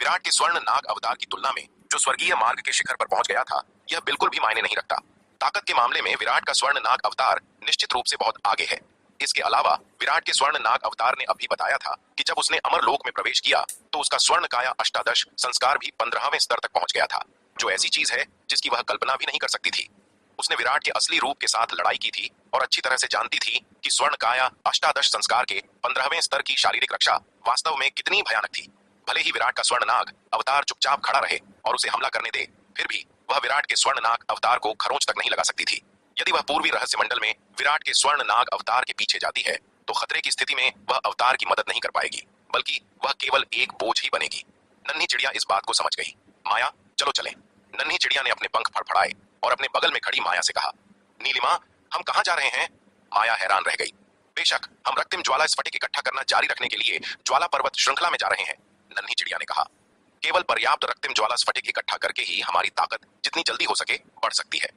विराट के स्वर्ण नाग अवतार की तुलना में जो स्वर्गीय मार्ग के शिखर पर पहुंच गया था, यह बिल्कुल भी मायने नहीं रखता। ताकत के मामले में विराट का स्वर्ण नाग अवतार निश्चित रूप से बहुत आगे है। इसके अलावा विराट के स्वर्ण नाग अवतार ने अभी बताया था कि जब उसने अमरलोक में प्रवेश किया तो उसका स्वर्ण काया अष्टादश संस्कार भी 15वें स्तर तक पहुंच गया था, जो ऐसी चीज है जिसकी वह कल्पना भी नहीं कर सकती थी। उसने विराट के असली रूप के साथ लड़ाई की थी और अच्छी तरह से जानती थी कि स्वर्ण काया अष्टादश संस्कार के 15वें स्तर की शारीरिक रक्षा वास्तव में कितनी भयानक थी। भले ही विराट का स्वर्ण नाग अवतार चुपचाप खड़ा रहे और उसे हमला करने दे, फिर भी वह विराट के स्वर्ण नाग अवतार को खरोंच तक नहीं लगा सकती थी। यदि वह पूर्वी रहस्य मंडल में विराट के स्वर्ण नाग अवतार के पीछे जाती है तो खतरे की स्थिति में वह अवतार की मदद नहीं कर पाएगी, बल्कि वह केवल एक बोझ ही बनेगी। नन्ही चिड़िया इस बात को समझ गई। माया, चलो चलें। नन्ही चिड़िया ने अपने पंख फड़फड़ाए और अपने बगल में खड़ी माया से कहा, नीलिमा, हम कहाँ जा रहे हैं? माया हैरान रह गई। बेशक, हम रक्तिम ज्वाला स्फटिक इकट्ठा करना जारी रखने के लिए ज्वाला पर्वत श्रृंखला में जा रहे हैं, नन्ही चिड़िया ने कहा। केवल पर्याप्त रक्तिम ज्वाला स्फटिक इकट्ठा करके ही हमारी ताकत जितनी जल्दी हो सके बढ़ सकती है।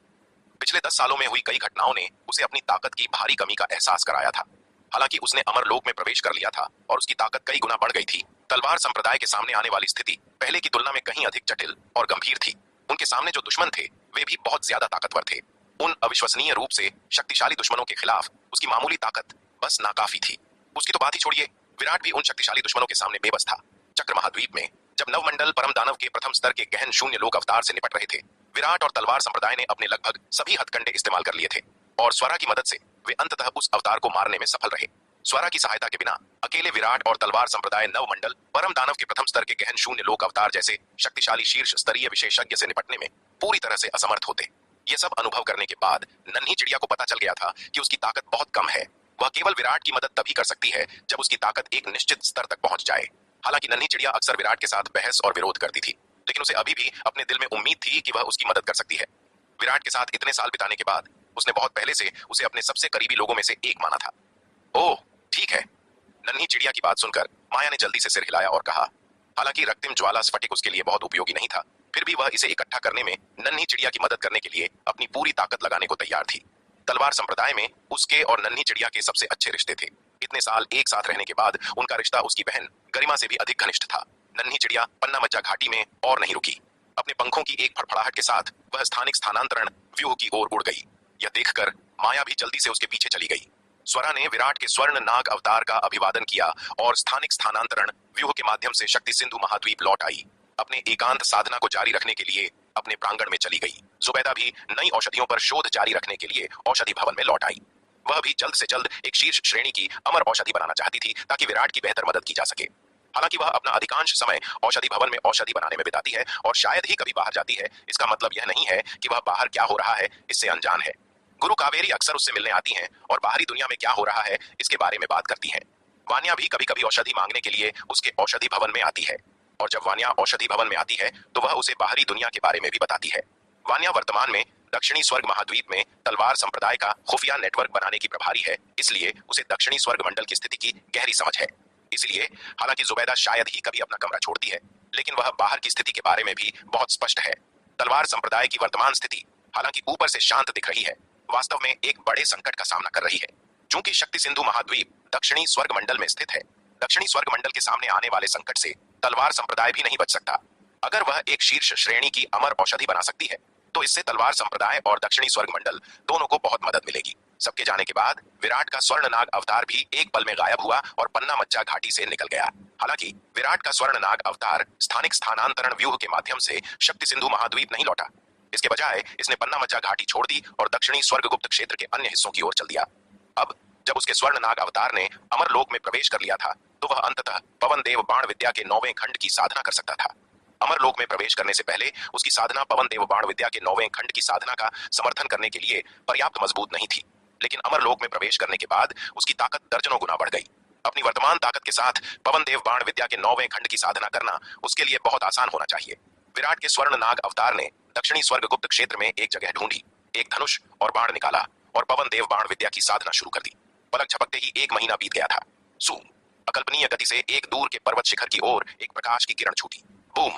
पिछले 10 सालों में हुई कई घटनाओं ने उसे अपनी ताकत की भारी कमी का एहसास कराया था। हालांकि उसने अमरलोक में प्रवेश कर लिया था और उसकी ताकत कई गुना बढ़ गई थी, तलवार संप्रदाय के सामने आने वाली स्थिति पहले की तुलना में कहीं अधिक जटिल और गंभीर थी। उनके सामने जो दुश्मन थे वे भी बहुत ज्यादा ताकतवर थे। उन अविश्वसनीय रूप से शक्तिशाली दुश्मनों के खिलाफ उसकी मामूली ताकत बस नाकाफी थी। उसकी तो बात ही छोड़िए, विराट भी उन शक्तिशाली दुश्मनों के सामने बेबस था। चक्र महाद्वीप में जब नवमंडल परम दानव के प्रथम स्तर के गहन शून्य लोक अवतार से निपट रहे थे, विराट और तलवार संप्रदाय ने अपने लगभग सभी हथकंडे इस्तेमाल कर लिए थे और स्वरा की मदद से वे अंततः उस अवतार को मारने में सफल रहे। स्वरा की सहायता के बिना अकेले विराट और तलवार संप्रदाय नवमंडल परम दानव के प्रथम स्तर के गहन शून्य लोक अवतार जैसे शक्तिशाली शीर्ष स्तरीय विशेषज्ञ से निपटने में पूरी तरह से असमर्थ होते। ये सब अनुभव करने के बाद नन्ही चिड़िया को पता चल गया था कि उसकी ताकत बहुत कम है। वह केवल विराट की मदद तभी कर सकती है जब उसकी ताकत एक निश्चित स्तर तक पहुंच जाए। हालांकि नन्ही चिड़िया अक्सर विराट के साथ बहस और विरोध करती थी, लेकिन उसे अभी भी अपने दिल में उम्मीद थी कि वह उसकी मदद कर सकती है। विराट के साथ इतने साल बिताने के बाद उसने बहुत पहले से उसे अपने सबसे करीबी लोगों में से एक माना था। ओह, ठीक है। नन्ही चिड़िया की बात सुनकर माया ने जल्दी से सिर हिलाया और कहा। हालांकि रक्तिम ज्वाला स्फटिक उसके लिए बहुत उपयोगी नहीं था, फिर भी वह इसे इकट्ठा करने में नन्ही चिड़िया की मदद करने के लिए अपनी पूरी ताकत लगाने को तैयार थी। तलवार संप्रदाय में उसके और नन्ही चिड़िया के सबसे अच्छे रिश्ते थे। इतने साल एक साथ रहने के बाद उनका रिश्ता उसकी बहन गरिमा से भी अधिक घनिष्ठ था। नन्ही चिड़िया पन्ना मज्जा घाटी में और नहीं रुकी। अपने पंखों की एक फड़फड़ाहट के साथ वह स्थानिक स्थानांतरण व्यूह की ओर उड़ गई। यह देखकर माया भी जल्दी से उसके पीछे चली गई। स्वरा ने विराट के स्वर्ण नाग अवतार का अभिवादन किया और स्थानिक स्थानांतरण व्यूह के माध्यम से शक्ति सिंधु महाद्वीप लौट आई। अपने एकांत साधना को जारी रखने के लिए अपने प्रांगण में चली गई। जुबैदा भी नई औषधियों पर शोध जारी रखने के लिए औषधि भवन में लौट आई। वह भी जल्द से जल्द एक शीर्ष श्रेणी की अमर औषधि बनाना चाहती थी ताकि विराट की बेहतर मदद की जा सके। हालांकि वह अपना अधिकांश समय औषधि भवन में औषधि बनाने में बिताती है और शायद ही कभी बाहर जाती है। इसका मतलब यह नहीं है कि वह बाहर क्या हो रहा है इससे अनजान है। गुरु कावेरी अक्सर उससे मिलने आती हैं और बाहरी दुनिया में क्या हो रहा है इसके बारे में बात करती हैं। वान्या भी कभी कभी औषधि मांगने के लिए उसके औषधि भवन में आती है और जब वान्या औषधि भवन में आती है तो वह उसे बाहरी दुनिया के बारे में भी बताती है। वान्या वर्तमान में दक्षिणी स्वर्ग महाद्वीप में तलवार संप्रदाय का खुफिया नेटवर्क बनाने की प्रभारी है, इसलिए उसे दक्षिणी स्वर्ग मंडल की स्थिति की गहरी समझ है। इसलिए हालांकि जुबैदा शायद ही कभी अपना कमरा छोड़ती है, लेकिन वह बाहर की स्थिति के बारे में भी बहुत स्पष्ट है। तलवार संप्रदाय की वर्तमान स्थिति हालांकि ऊपर से शांत दिख रही है, वास्तव में एक बड़े संकट का सामना कर रही है। चूंकि शक्ति सिंधु महाद्वीप दक्षिणी स्वर्ग मंडल में स्थित है, दक्षिणी स्वर्ग मंडल के सामने आने वाले संकट से तलवार संप्रदाय भी नहीं बच सकता। अगर वह एक शीर्ष श्रेणी की अमर औषधि बना सकती है तो इससे तलवार संप्रदाय और दक्षिणी स्वर्ग मंडल दोनों को बहुत मदद मिलेगी। सबके जाने के बाद विराट का स्वर्ण नाग अवतार भी एक पल में गायब हुआ और पन्ना मज्जा घाटी से निकल गया। हालांकि विराट का स्वर्ण नाग अवतार स्थानिक स्थानांतरण व्यूह के माध्यम से शक्ति सिंधु महाद्वीप नहीं लौटा। इसके बजाय इसने पन्ना मज्जा घाटी छोड़ दी और दक्षिणी स्वर्गगुप्त क्षेत्र के अन्य हिस्सों की ओर चल दिया। अब जब उसके स्वर्ण नाग अवतार ने अमरलोक में प्रवेश कर लिया था तो वह अंततः पवन देव बाण विद्या के 9वें खंड की साधना कर सकता था। अमरलोक में प्रवेश करने से पहले उसकी साधना पवन देव बाण विद्या के 9वें खंड की साधना का समर्थन करने के लिए पर्याप्त मजबूत नहीं थी, लेकिन अमरलोक में प्रवेश करने के बाद उसकी ताकत दर्जनों गुना बढ़ गई। अपनी वर्तमान ताकत के साथ पवन देव बाण विद्या के 9वें खंड की साधना करना उसके लिए बहुत आसान होना चाहिए। विराट के स्वर्ण नाग अवतार ने दक्षिणी स्वर्गगुप्त क्षेत्र में एक जगह ढूंढी, एक धनुष और बाण निकाला और पवन देव बाण विद्या की साधना शुरू कर दी। पलक झपकते ही 1 महीना बीत गया था। अकल्पनीय गति से एक दूर के पर्वत शिखर की ओर एक प्रकाश की किरण छूटी। बूम!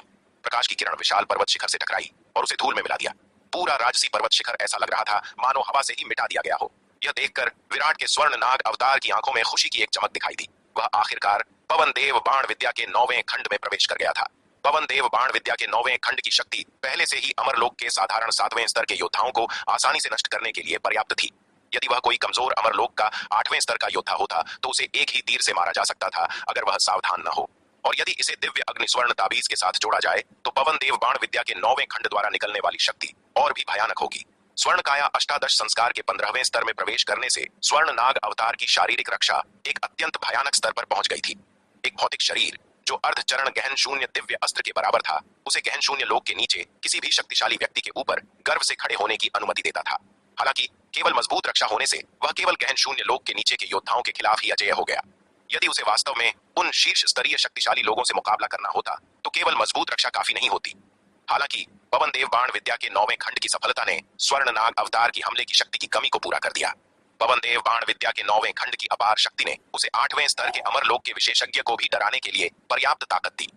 प्रकाश की किरण विशाल पर्वत शिखर से टकराई और उसे धूल में मिला दिया। पूरा राजसी पर्वत शिखर ऐसा लग रहा था मानो हवा से ही मिटा दिया गया हो। यह देखकर विराट के स्वर्ण नाग अवतार की आंखों में खुशी की एक चमक दिखाई दी। वह आखिरकार पवन देव बाण विद्या के 9वें खंड में प्रवेश कर गया था। पवन देव बाण विद्या के 9वें खंड की शक्ति पहले से ही अमरलोक के साधारण 7वें स्तर के योद्धाओं को आसानी से नष्ट करने के लिए पर्याप्त थी। यदि वह कोई कमजोर अमरलोक का 8वें स्तर का योद्धा होता तो उसे एक ही तीर से मारा जा सकता था अगर वह सावधान न हो। और यदि इसे दिव्य अग्निस्वर्ण ताबीज के साथ जोड़ा जाए तो पवन देव बाण विद्या के 9वें खंड द्वारा निकलने वाली शक्ति और भी भयानक होगी। स्वर्ण काया अष्टादश संस्कार के 15वें स्तर में प्रवेश करने से स्वर्ण नाग अवतार की शारीरिक रक्षा एक अत्यंत भयानक स्तर पर पहुंच गई थी। एक भौतिक शरीर जो अर्धचरण गहन शून्य दिव्य अस्त्र के बराबर था, उसे गहन शून्य लोक के नीचे किसी भी शक्तिशाली व्यक्ति के ऊपर गर्व से खड़े होने की अनुमति देता था। हालांकि केवल मजबूत रक्षा होने से वह केवल गहन शून्य लोक के नीचे के योद्धाओं के खिलाफ ही अजेय हो गया। यदि उसे वास्तव में उन शीर्ष स्तरीय शक्तिशाली लोगों से मुकाबला करना होता तो केवल मजबूत रक्षा काफी नहीं होती। हालांकि पवन देव बाण विद्या के 9वें खंड की सफलता ने स्वर्ण नाग अवतार की हमले की शक्ति की कमी को पूरा कर दिया। पवन देव बाण विद्या के 9वें खंड की अपार शक्ति ने उसे 8वें स्तर के अमरलोक के विशेषज्ञ को भी डराने के लिए पर्याप्त ताकत दी।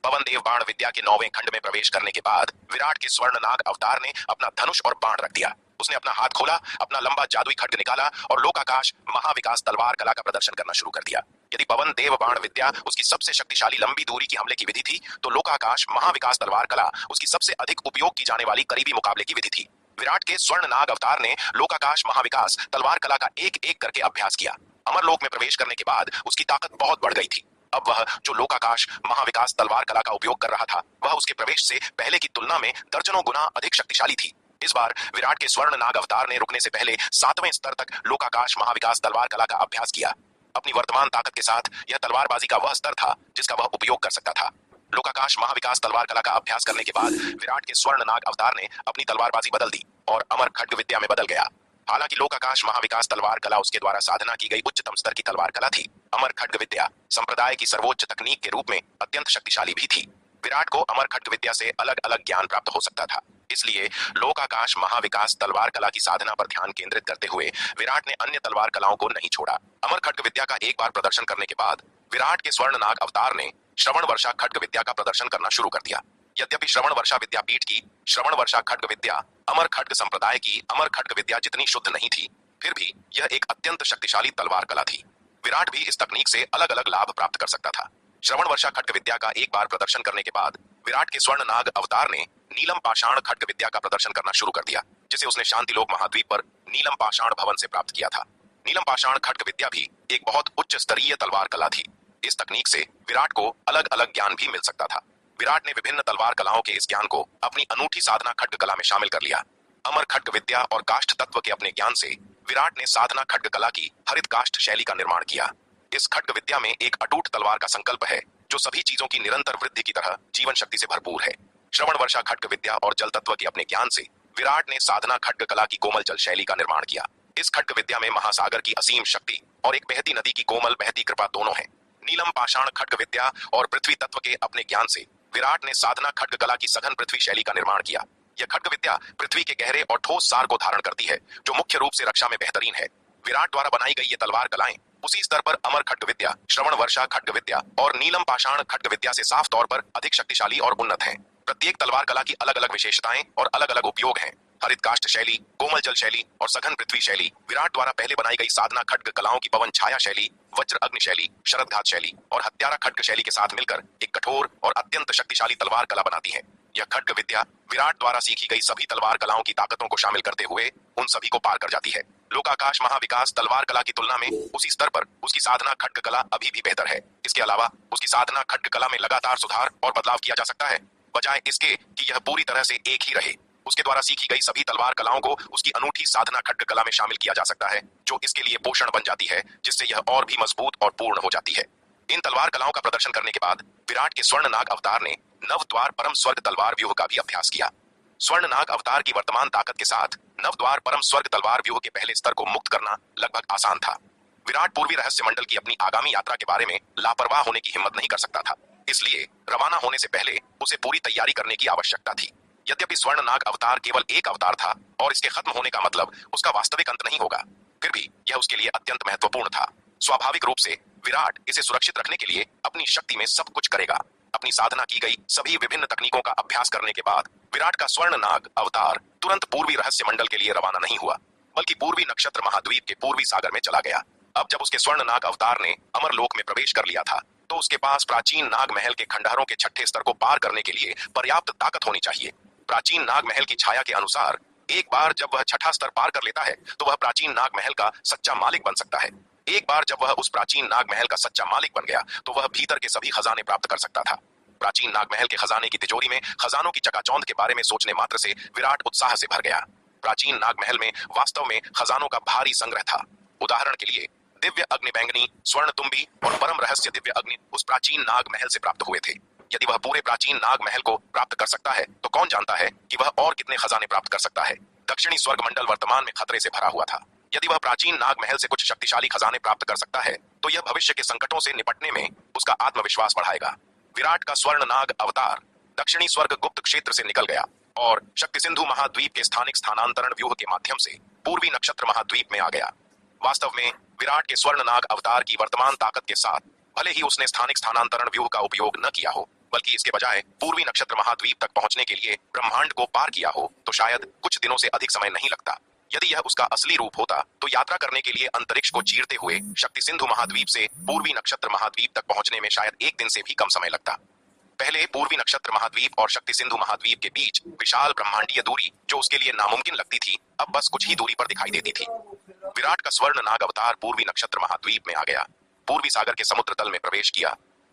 पवन देव बाण विद्या के 9वें खंड में प्रवेश करने के बाद विराट के स्वर्ण नाग अवतार ने अपना धनुष और बाण रख दिया। उसने अपना हाथ खोला, अपना लंबा जादुई खड्ग निकाला और लोकाकाश महाविकास तलवार कला का प्रदर्शन करना शुरू कर दिया। यदि पवन देव बाण विद्या उसकी सबसे शक्तिशाली लंबी दूरी की हमले की विधि थी तो लोकाकाश महाविकास तलवार कला उसकी सबसे अधिक उपयोग की जाने वाली करीबी मुकाबले की विधि थी। विराट के स्वर्ण नाग अवतार ने लोकाकाश महाविकास तलवार कला का एक एक करके अभ्यास किया। अमरलोक में प्रवेश करने के बाद उसकी ताकत बहुत बढ़ गई थी। अब वह जो लोकाकाश महाविकास तलवार कला का उपयोग कर रहा था वह उसके प्रवेश से पहले की तुलना में दर्जनों गुना अधिक शक्तिशाली थी। इस बार विराट के स्वर्ण नाग अवतार ने रुकने से पहले 7वें स्तर तक लोकाकाश महाविकास तलवार कला का अभ्यास किया। अपनी वर्तमान ताकत के साथ यह तलवारबाजी का वह स्तर था जिसका वह उपयोग कर सकता था। लोकाकाश महाविकास तलवार कला का अभ्यास करने के बाद विराट के स्वर्ण नाग अवतार ने अपनी तलवारबाजी बदल दी और अमर खड्ग विद्या में बदल गया। हालांकि लोकाकाश महाविकास तलवार कला उसके द्वारा साधना की गई उच्चतम स्तर की तलवार कला थी, अमर खड्ग विद्या संप्रदाय की सर्वोच्च तकनीक के रूप में अत्यंत शक्तिशाली भी थी। विराट को अमर खड्ग विद्या से अलग अलग ज्ञान प्राप्त हो सकता था, इसलिए लोकाकाश महाविकास तलवार कला की साधना पर ध्यान केंद्रित करते हुए विराट ने अन्य तलवार कलाओं को नहीं छोड़ा। अमर खड्ग विद्या का एक बार प्रदर्शन करने के बाद विराट के स्वर्ण नाग अवतार ने श्रवण वर्षा खड्ग विद्या का प्रदर्शन करना शुरू कर दिया। यद्यपि श्रवण वर्षा विद्यापीठ की श्रवण वर्षा खड्ग विद्या अमर खड्ग संप्रदाय की अमर खड्ग विद्या जितनी शुद्ध नहीं थी, फिर भी यह एक अत्यंत शक्तिशाली तलवार कला थी। विराट भी इस तकनीक से अलग अलग लाभ प्राप्त कर सकता था। श्रवण वर्षा खड्ग विद्या का एक बार प्रदर्शन करने के बाद विराट के स्वर्ण नाग अवतार ने नीलम पाषाण खड्ग विद्या का प्रदर्शन करना शुरू कर दिया, जिसे उसने शांतिलोक महाद्वीप पर नीलम पाषाण भवन से प्राप्त किया था। नीलम पाषाण खड्ग विद्या भी एक बहुत उच्च स्तरीय तलवार कला थी। इस तकनीक से विराट को अलग अलग ज्ञान भी मिल सकता था। विराट ने विभिन्न तलवार कलाओं के इस ज्ञान को अपनी अनूठी साधना खड्ग कला में शामिल कर लिया। अमर खड्ग विद्या और काष्ठ तत्व के अपने ज्ञान से विराट ने साधना खड्ग कला की हरित काष्ठ शैली का निर्माण किया। इस खड्ग विद्या में एक अटूट तलवार का संकल्प है जो सभी चीजों की निरंतर वृद्धि की तरह जीवन शक्ति से भरपूर है। श्रवण वर्षा खड्ग विद्या और जल तत्व के अपने ज्ञान से विराट ने साधना खड्ग कला की कोमल जल शैली का निर्माण किया। इस खड्ग विद्या में महासागर की असीम शक्ति और एक बहती नदी की कोमल बहती कृपा दोनों है। नीलम पाषाण खड्ग विद्या और पृथ्वी तत्व के अपने ज्ञान से विराट ने साधना खड्ग कला की सघन पृथ्वी शैली का निर्माण किया। यह खड्ग विद्या पृथ्वी के गहरे और ठोस सार को धारण करती है जो मुख्य रूप से रक्षा में बेहतरीन है। विराट द्वारा बनाई गई ये तलवार कलाएं उसी स्तर पर अमर खड्ग विद्या, श्रवण वर्षा खड्ग विद्या और नीलम पाषाण खड्ग विद्या से साफ तौर पर अधिक शक्तिशाली और उन्नत हैं। प्रत्येक तलवार कला की अलग अलग विशेषताएं और अलग अलग उपयोग हैं। हरित काष्ठ शैली, कोमल जल शैली और सघन पृथ्वी शैली विराट द्वारा पहले बनाई गई साधना खड्ग कलाओं की पवन छाया शैली, वज्र अग्नि शैली, शरदघात शैली और हत्यारा खड्ग शैली के साथ मिलकर एक कठोर और अत्यंत शक्तिशाली तलवार कला बनाती है। यह खड्ग विद्या विराट द्वारा सीखी गई सभी तलवार कलाओं की ताकतों को शामिल करते हुए उन सभी को पार कर जाती है। लोकाकाश महाविकास तलवार कला की तुलना में उसी स्तर पर उसकी साधना खड्ग कला अभी भी बेहतर है। इसके अलावा उसकी साधना खड्ग कला में लगातार सुधार और बदलाव किया जा सकता है, बजाय इसके कि यह पूरी तरह से एक ही रहे। उसके द्वारा सीखी गई सभी तलवार कलाओं को उसकी अनूठी साधना खड्ग कला में शामिल किया जा सकता है, जो इसके लिए पोषण बन जाती है, जिससे यह और भी मजबूत और पूर्ण हो जाती है। इन तलवार कलाओं का प्रदर्शन करने के बाद विराट के स्वर्ण नाग अवतार ने नवद्वार परम स्वर्ग तलवार व्यूह का भी अभ्यास किया। स्वर्ण नाग अवतार की वर्तमान ताकत के साथ नवद्वार परम स्वर्ग तलवार व्यूह के पहले स्तर को मुक्त करना लगभग आसान था। विराट पूर्वी रहस्य मंडल की अपनी आगामी यात्रा के बारे में लापरवाह होने की हिम्मत नहीं कर सकता था, इसलिए रवाना होने से पहले उसे पूरी तैयारी करने की आवश्यकता थी। यद्यपि स्वर्ण नाग अवतार केवल एक अवतार था और इसके खत्म होने का मतलब उसका वास्तविक अंत नहीं होगा, फिर भी यह उसके लिए अत्यंत महत्वपूर्ण था। स्वाभाविक रूप से विराट इसे सुरक्षित रखने के लिए अपनी शक्ति में सब कुछ करेगा। अपनी साधना की गई सभी विभिन्न तकनीकों का अभ्यास करने के बाद विराट का स्वर्ण नाग अवतार तुरंत पूर्वी रहस्य मंडल के लिए रवाना नहीं हुआ, बल्कि पूर्वी नक्षत्र महाद्वीप के पूर्वी सागर में चला गया। अब जब उसके स्वर्ण नाग अवतार ने अमरलोक में प्रवेश कर लिया था, तो उसके पास प्राचीन नाग महल के खंडहरों के छठे स्तर को पार करने के लिए पर्याप्त ताकत होनी चाहिए। प्राचीन नाग महल की छाया के अनुसार एक बार जब वह छठा स्तर पार कर लेता है तो वह प्राचीन नाग महल का सच्चा मालिक बन सकता है। एक बार जब वह उस प्राचीन नाग महल का सच्चा मालिक बन गया तो वह भीतर के सभी खजाने प्राप्त कर सकता था। प्राचीन नाग महल के खजाने की तिजोरी में खजानों की चकाचौंध के बारे में सोचने मात्र से विराट उत्साह से भर गया। प्राचीन नाग महल में वास्तव में खजानों का भारी संग्रह था। उदाहरण के लिए दिव्य अग्नि बैंगनी, स्वर्ण तुम्बी और परम रहस्य दिव्य अग्नि उस प्राचीन नाग महल से प्राप्त हुए थे। यदि वह पूरे प्राचीन नाग महल को प्राप्त कर सकता है तो कौन जानता है कि वह और कितने खजाने प्राप्त कर सकता है। दक्षिणी स्वर्ग मंडल वर्तमान में खतरे से भरा हुआ था। यदि वह प्राचीन नाग महल से कुछ शक्तिशाली खजाने प्राप्त कर सकता है तो यह भविष्य के संकटों से निपटने में उसका आत्मविश्वास बढ़ाएगा। विराट का स्वर्ण नाग अवतार दक्षिणी स्वर्ग गुप्त क्षेत्र से निकल गया और शक्ति सिंधु महाद्वीप के स्थानिक स्थानांतरण व्यूह के माध्यम से पूर्वी नक्षत्र महाद्वीप में आ गया। वास्तव में विराट के स्वर्ण नाग अवतार की वर्तमान ताकत के साथ भले ही उसने स्थानिक स्थानांतरण व्यूह का उपयोग न किया हो, बल्कि इसके बजाय पूर्वी नक्षत्र महाद्वीप तक पहुंचने के लिए ब्रह्मांड को पार किया हो, तो शायद कुछ दिनों से अधिक समय नहीं लगता। यदि यह उसका असली रूप होता तो यात्रा करने के लिए अंतरिक्ष को चीरते हुए शक्ति सिंधु महाद्वीप से पूर्वी नक्षत्र महाद्वीप तक पहुंचने में शायद एक दिन से भी कम समय लगता। पहले पूर्वी नक्षत्र महाद्वीप और शक्ति सिंधु महाद्वीप के बीच विशाल ब्रह्मांडीय दूरी जो उसके लिए नामुमकिन लगती थी, अब बस कुछ ही दूरी पर दिखाई देती थी। विराट का स्वर्ण नाग अवतार पूर्वी नक्षत्र महाद्वीप में आ गया, पूर्वी सागर के समुद्र तल में प्रवेश किया,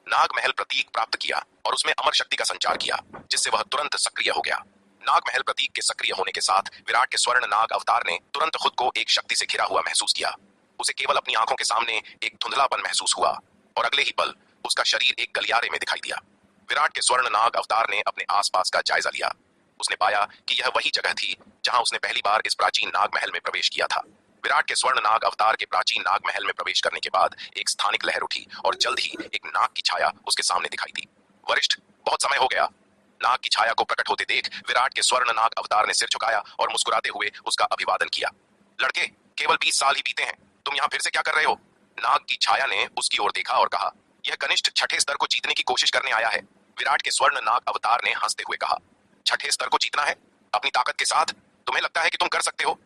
नाग महल प्रतीक प्राप्त किया और उसमें अमर शक्ति का संचार किया, जिससे वह तुरंत सक्रिय हो गया। नाग महल प्रतीक के सक्रिय होने के साथ विराट के स्वर्ण नाग अवतार ने तुरंत खुद को एक शक्ति से घिरा हुआ महसूस किया। उसे केवल अपनी आंखों के सामने एक धुंधलापन महसूस हुआ और अगले ही पल उसका शरीर एक गलियारे में दिखाई दिया। विराट के स्वर्ण नाग अवतार ने अपने आसपास का जायजा लिया। उसने पाया कि यह वही जगह थी जहां उसने पहली बार इस प्राचीन नाग महल में प्रवेश किया था। विराट के स्वर्ण नाग अवतार के प्राचीन नाग महल में प्रवेश करने के बाद एक स्थानिक लहर उठी और जल्द ही एक नाग की छाया उसके सामने दिखाई दी। वरिष्ठ, बहुत समय हो गया। नाग की छाया को प्रकट होते देख विराट के स्वर्ण नाग अवतार ने सिर झुकाया और मुस्कुराते हुए उसका अभिवादन किया। लड़के, केवल 20 साल ही बीते हैं, तुम यहाँ फिर से क्या कर रहे हो? नाग की छाया ने उसकी ओर देखा और कहा, यह कनिष्ठ छठे स्तर को जीतने की कोशिश करने आया है। विराट के स्वर्ण नाग अवतार ने हंसते हुए कहा, छठे स्तर को जीतना है? अपनी ताकत के साथ? तुम्हें लगता है कि तुम कर सकते हो?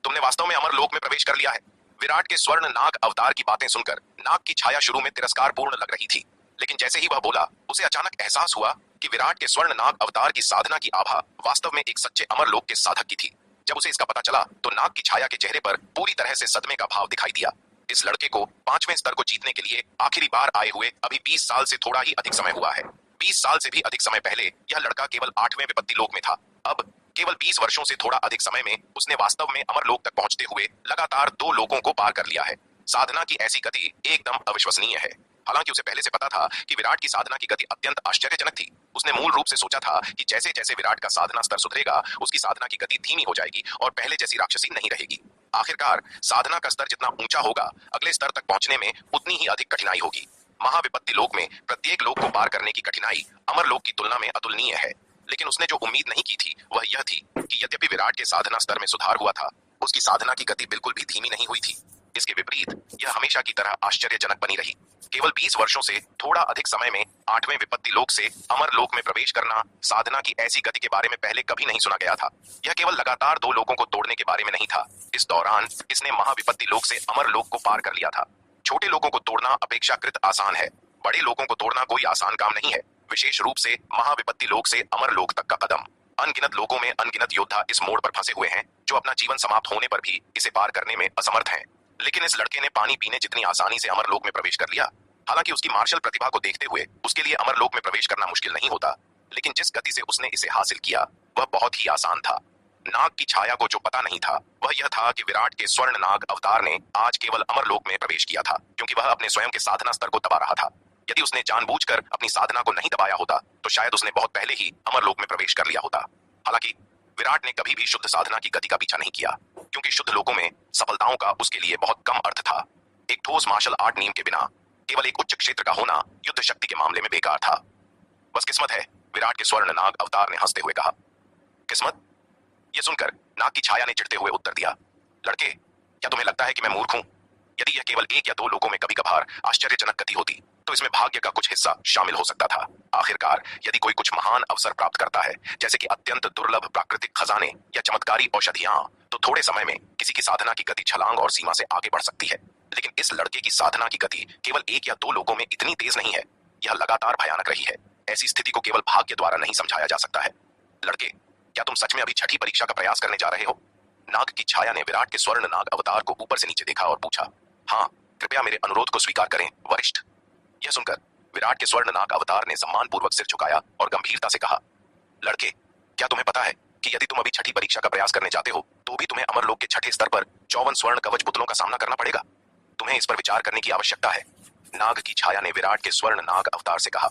तुमने वास्तव में अमर लोक में प्रवेश कर लिया है। विराट के स्वर्ण नाग अवतार की बातें सुनकर नाग की छाया शुरू में तिरस्कारपूर्ण लग रही थी, लेकिन जैसे ही वह बोला उसे अचानक एहसास हुआ कि विराट के स्वर्ण नाग अवतार की साधना की आभा वास्तव में एक सच्चे अमर लोक के साधक की थी। जब उसे इसका पता चला तो नाग की छाया के चेहरे पर पूरी तरह से सदमे का भाव दिखाई दिया। इस लड़के को 5वें स्तर को जीतने के लिए आखिरी बार आए हुए अभी 20 साल से थोड़ा ही अधिक समय हुआ है। 20 साल से भी अधिक समय पहले यह लड़का केवल 8वें विपत्ति लोक में था। अब केवल 20 वर्षों से थोड़ा अधिक समय में उसने वास्तव में अमर लोक तक पहुंचते हुए लगातार 2 लोकों को पार कर लिया है। साधना की ऐसी गति एकदम अविश्वसनीय है। हालांकि उसे पहले से पता था कि विराट की साधना की गति अत्यंत आश्चर्यजनक थी। उसने मूल रूप से सोचा था कि जैसे जैसे विराट का साधना स्तर सुधरेगा उसकी साधना की गति धीमी हो जाएगी और पहले जैसी राक्षसी नहीं रहेगी। आखिरकार साधना का स्तर जितना ऊंचा होगा, अगले स्तर तक पहुंचने में उतनी ही अधिक कठिनाई होगी। महाविपत्ति लोक में प्रत्येक लोक को पार करने की कठिनाई अमर लोक की तुलना में अतुलनीय है। लेकिन उसने जो उम्मीद नहीं की थी वह यह थी कि यद्यपि विराट के साधना स्तर में सुधार हुआ था, उसकी साधना की गति बिल्कुल भी धीमी नहीं हुई थी। इसके विपरीत यह हमेशा की तरह आश्चर्यजनक बनी रही। केवल 20 वर्षों से थोड़ा अधिक समय में 8वें विपत्ति लोक से अमर लोक में प्रवेश करना साधना की ऐसी गति के बारे में पहले कभी नहीं सुना गया था। यह केवल लगातार 2 लोगों को तोड़ने के बारे में नहीं था। इस दौरान इसने महाविपत्ति लोक से अमर लोक को पार कर लिया था। छोटे लोगों को तोड़ना अपेक्षाकृत आसान है, बड़े लोगों को तोड़ना कोई आसान काम नहीं है, विशेष रूप से महाविपत्ति लोक से अमर लोक तक का कदम। अनगिनत लोगों में अनगिनत योद्धा इस मोड़ पर फंसे हुए हैं जो अपना जीवन समाप्त होने पर भी इसे पार करने में असमर्थ हैं। लेकिन इस लड़के ने पानी पीने जितनी आसानी से अमर लोक में प्रवेश कर लिया। हालांकि उसकी मार्शल प्रतिभा को देखते हुए उसके लिए अमर लोक में प्रवेश करना मुश्किल नहीं होता, लेकिन जिस गति से उसने इसे हासिल किया वह बहुत ही आसान था। नाग की छाया को जो पता नहीं था वह यह था कि विराट के स्वर्ण नाग अवतार ने आज केवल अमर लोक में प्रवेश किया था क्योंकि वह अपने स्वयं के साधना स्तर को दबा रहा था। यदि उसने जानबूझकर अपनी साधना को नहीं दबाया होता तो शायद उसने बहुत पहले ही अमर लोक में प्रवेश कर लिया होता। हालांकि विराट ने कभी भी शुद्ध साधना की गति का पीछा नहीं किया क्योंकि शुद्ध लोगों में सफलताओं का उसके लिए बहुत कम अर्थ था। एक ठोस मार्शल आर्ट नीम के बिना केवल एक उच्च क्षेत्र का होना युद्ध शक्ति के मामले में बेकार था। बस किस्मत है, विराट के स्वर्ण नाग अवतार ने हंसते हुए कहा। किस्मत? यह सुनकर नाग की छाया ने चिढ़ते हुए उत्तर दिया, लड़के, क्या तुम्हें लगता है कि मैं मूर्ख हूं? यदि यह केवल 1 या 2 लोगों में कभी कभार आश्चर्यजनक गति होती तो इसमें भाग्य का कुछ हिस्सा शामिल हो सकता था। आखिरकार यदि कोई कुछ महान अवसर प्राप्त करता है, जैसे कि अत्यंत दुर्लभ प्राकृतिक खजाने या चमत्कारी औषधियां, तो थोड़े समय में किसी की साधना की गति छलांग और सीमा से आगे बढ़ सकती है। लेकिन इस लड़के की साधना की गति केवल एक या दो लोगों में इतनी तेज नहीं है, यह लगातार भयानक रही है। ऐसी स्थिति को केवल भाग्य द्वारा नहीं समझाया जा सकता है। लड़के, क्या तुम सच में अभी छठी परीक्षा का प्रयास करने जा रहे हो? नाग की छाया ने विराट के स्वर्ण नाग अवतार को ऊपर से नीचे देखा और पूछा। हाँ, कृपया मेरे अनुरोध को स्वीकार करें वरिष्ठ। यह सुनकर विराट के स्वर्ण नाग अवतार ने सम्मानपूर्वक सिर झुकाया और गंभीरता से कहा, लड़के, क्या तुम्हें पता है कि यदि तुम अभी छठी परीक्षा का प्रयास करने जाते हो तो भी तुम्हें अमरलोक के छठे स्तर पर 54 स्वर्ण कवच पुतलों का सामना करना पड़ेगा? तुम्हें इस पर विचार करने की आवश्यकता है। नाग की छाया ने विराट के स्वर्ण नाग अवतार से कहा।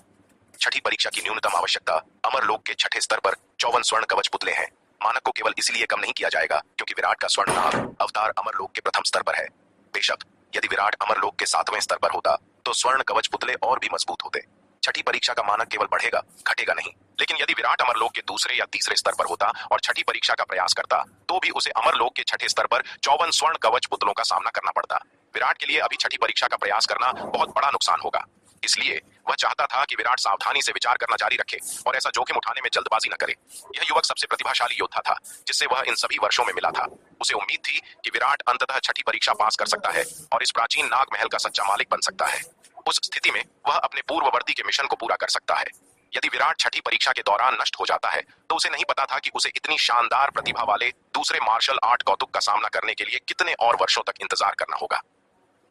छठी परीक्षा की न्यूनतम आवश्यकता अमरलोक के छठे स्तर पर 54 स्वर्ण कवच पुतले हैं। मानक को केवल इसलिए कम नहीं किया जाएगा क्योंकि विराट का स्वर्ण नाग अवतार अमरलोक के प्रथम स्तर पर है। बेशक यदि विराट अमरलोक के 7वें स्तर पर होता तो स्वर्ण कवच पुतले और भी मजबूत होते। छठी परीक्षा का मानक केवल बढ़ेगा, घटेगा नहीं। लेकिन यदि विराट अमरलोक के दूसरे या तीसरे स्तर पर होता और छठी परीक्षा का प्रयास करता तो भी उसे अमरलोक के छठे स्तर पर 54 स्वर्ण कवच पुतलों का सामना करना पड़ता। विराट के लिए अभी छठी परीक्षा का प्रयास करना बहुत बड़ा नुकसान होगा। इसलिए वह चाहता था कि विराट सावधानी से विचार करना जारी रखे और ऐसा जोखिम उठाने में जल्दबाजी न करे। यह युवक सबसे प्रतिभाशाली योद्धा था जिससे वह इन सभी वर्षों में मिला था। उसे उम्मीद थी कि विराट अंततः छठी परीक्षा पास कर सकता है और इस प्राचीन नाग महल का सच्चा मालिक बन सकता है। उस स्थिति में वह अपने पूर्ववर्ती के मिशन को पूरा कर सकता है। यदि विराट छठी परीक्षा के दौरान नष्ट हो जाता है तो उसे नहीं पता था कि उसे इतनी शानदार प्रतिभा वाले दूसरे मार्शल आर्ट कौतुक का सामना करने के लिए कितने और वर्षों तक इंतजार करना होगा।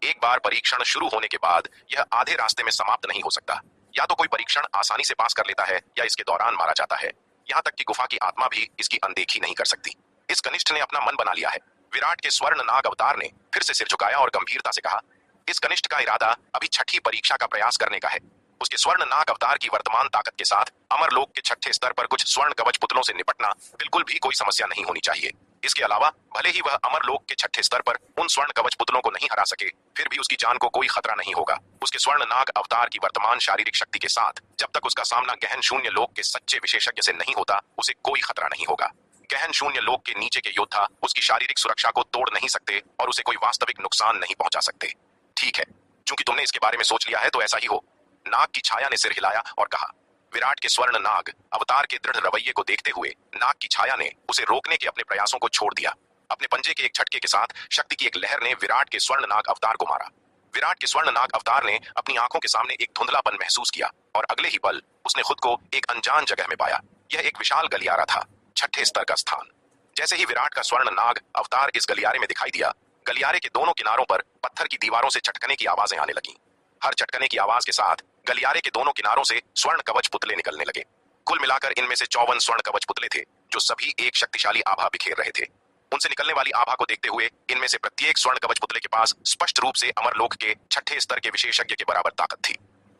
एक बार परीक्षण शुरू होने के बाद यह आधे रास्ते में समाप्त नहीं हो सकता। या तो कोई परीक्षण आसानी से पास कर लेता है या इसके दौरान मारा जाता है। यहाँ तक कि गुफा की आत्मा भी इसकी अनदेखी नहीं कर सकती। इस कनिष्ठ ने अपना मन बना लिया है। विराट के स्वर्ण नाग अवतार ने फिर से सिर झुकाया और गंभीरता से कहा, इस कनिष्ठ का इरादा अभी छठी परीक्षा का प्रयास करने का है। उसके स्वर्ण नाग अवतार की वर्तमान ताकत के साथ अमरलोक के छठे स्तर पर कुछ स्वर्ण कवच पुतलों से निपटना बिल्कुल भी कोई समस्या नहीं होनी चाहिए। इसके अलावा भले ही वह अमरलोक के छठे स्तर पर उन स्वर्ण कवच पुतलों को नहीं हरा सके, फिर भी उसकी जान को कोई खतरा नहीं होगा। उसके स्वर्ण नाग अवतार की वर्तमान शारीरिक शक्ति के साथ जब तक उसका सामना गहन शून्य लोक के सच्चे विशेषज्ञ से नहीं होता, उसे कोई खतरा नहीं होगा। गहन शून्य लोक के नीचे के योद्धा उसकी शारीरिक सुरक्षा को तोड़ नहीं सकते और उसे कोई वास्तविक नुकसान नहीं पहुंचा सकते। ठीक है, चूंकि तुमने इसके बारे में सोच लिया है तो ऐसा ही हो। नाग की छाया ने सिर हिलाया और कहा। विराट के स्वर्ण नाग अवतार के दृढ़ रवैये को देखते हुए नाग की छाया ने उसे रोकने के अपने प्रयासों को छोड़ दिया। अपने पंजे के एक झटके के साथ शक्ति की एक लहर ने विराट के स्वर्ण नाग अवतार को मारा। विराट के स्वर्ण नाग अवतार ने अपनी आंखों के सामने एक धुंधलापन महसूस किया और अगले ही पल उसने खुद को एक अनजान जगह में पाया। यह एक विशाल गलियारा था, छठे स्तर का स्थान। जैसे ही विराट का स्वर्ण नाग अवतार इस गलियारे में दिखाई दिया, गलियारे के दोनों किनारों पर पत्थर की दीवारों से चटकने की आवाजें आने लगीं। हर चटकने की आवाज के साथ गलियारे के दोनों किनारों से स्वर्ण कवच पुतले निकलने लगे। कुल मिलाकर इनमें से 54 स्वर्ण कवच पुतले थे जो सभी एक शक्तिशाली आभा बिखेर रहे थे। उनसे निकलने वाली आभा को देखते हुए इनमें से प्रत्येक स्वर्ण कवच पुतले के पास स्पष्ट रूप से अमरलोक के छठे स्तर के विशेषज्ञ के बराबर ताकत थी।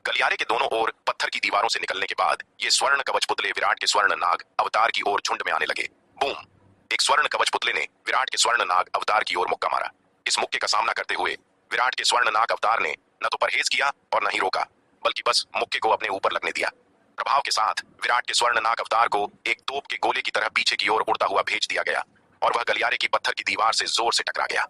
गलियारे के दोनों ओर पत्थर की दीवारों से निकलने के बाद ये स्वर्ण कवच पुतले विराट के स्वर्ण नाग अवतार की ओर झुंड में आने लगे। बूम! एक स्वर्ण कवच पुतले ने विराट के स्वर्ण नाग अवतार की ओर मुक्का मारा। इस मुक्के का सामना करते हुए विराट के स्वर्ण नाग अवतार ने न तो परहेज किया और न ही रोका, बल्कि बस मुक्के को अपने ऊपर लगने दिया। प्रभाव के साथ विराट के स्वर्ण नाग अवतार को एक तोप के गोले की तरह पीछे की ओर उड़ता हुआ भेज दिया गया और वह गलियारे की पत्थर की दीवार से जोर से टकरा गया।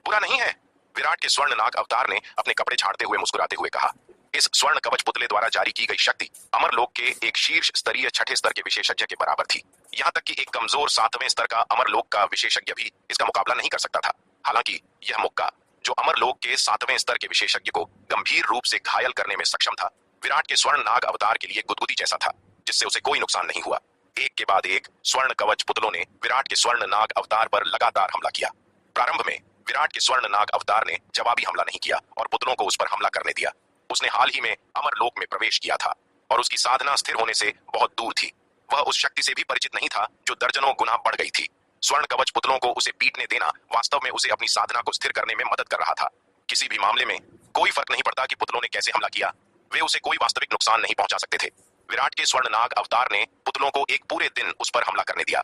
बुरा नहीं है, विराट के स्वर्ण नाग अवतार ने अपने कपड़े झाड़ते हुए मुस्कुराते हुए कहा। इस स्वर्ण कवच पुतले द्वारा जारी की गई शक्ति अमरलोक के एक शीर्ष स्तरीय छठे स्तर के विशेषज्ञ के बराबर थी। यहाँ तक कि एक कमजोर 7वें स्तर का अमरलोक का विशेषज्ञ भी इसका मुकाबला नहीं कर सकता था। हालांकि यह मुक्का जो अमरलोक के 7वें स्तर के विशेषज्ञ को गंभीर रूप से घायल करने में सक्षम था, विराट के स्वर्ण नाग अवतार के लिए गुदगुदी जैसा था, जिससे उसे कोई नुकसान नहीं हुआ। एक के बाद एक स्वर्ण कवच पुतलों ने विराट के स्वर्ण नाग अवतार पर लगातार हमला किया। प्रारंभ में विराट के स्वर्ण नाग अवतार ने जवाबी हमला नहीं किया और पुतलों को उस पर हमला करने दिया। उसने हाल ही में अमरलोक में प्रवेश किया था और उसकी साधना स्थिर होने से बहुत दूर थी। वह उस शक्ति से भी परिचित नहीं था जो दर्जनों गुना बढ़ गई थी। स्वर्ण कवच पुतलों को उसे पीटने देना वास्तव में उसे अपनी साधना को स्थिर करने में मदद कर रहा था। किसी भी मामले में कोई फर्क नहीं पड़ता कि पुतलों ने कैसे हमला किया, वे उसे कोई वास्तविक नुकसान नहीं पहुंचा सकते थे। विराट के स्वर्ण नाग अवतार ने पुतलों को एक पूरे दिन उस पर हमला करने दिया।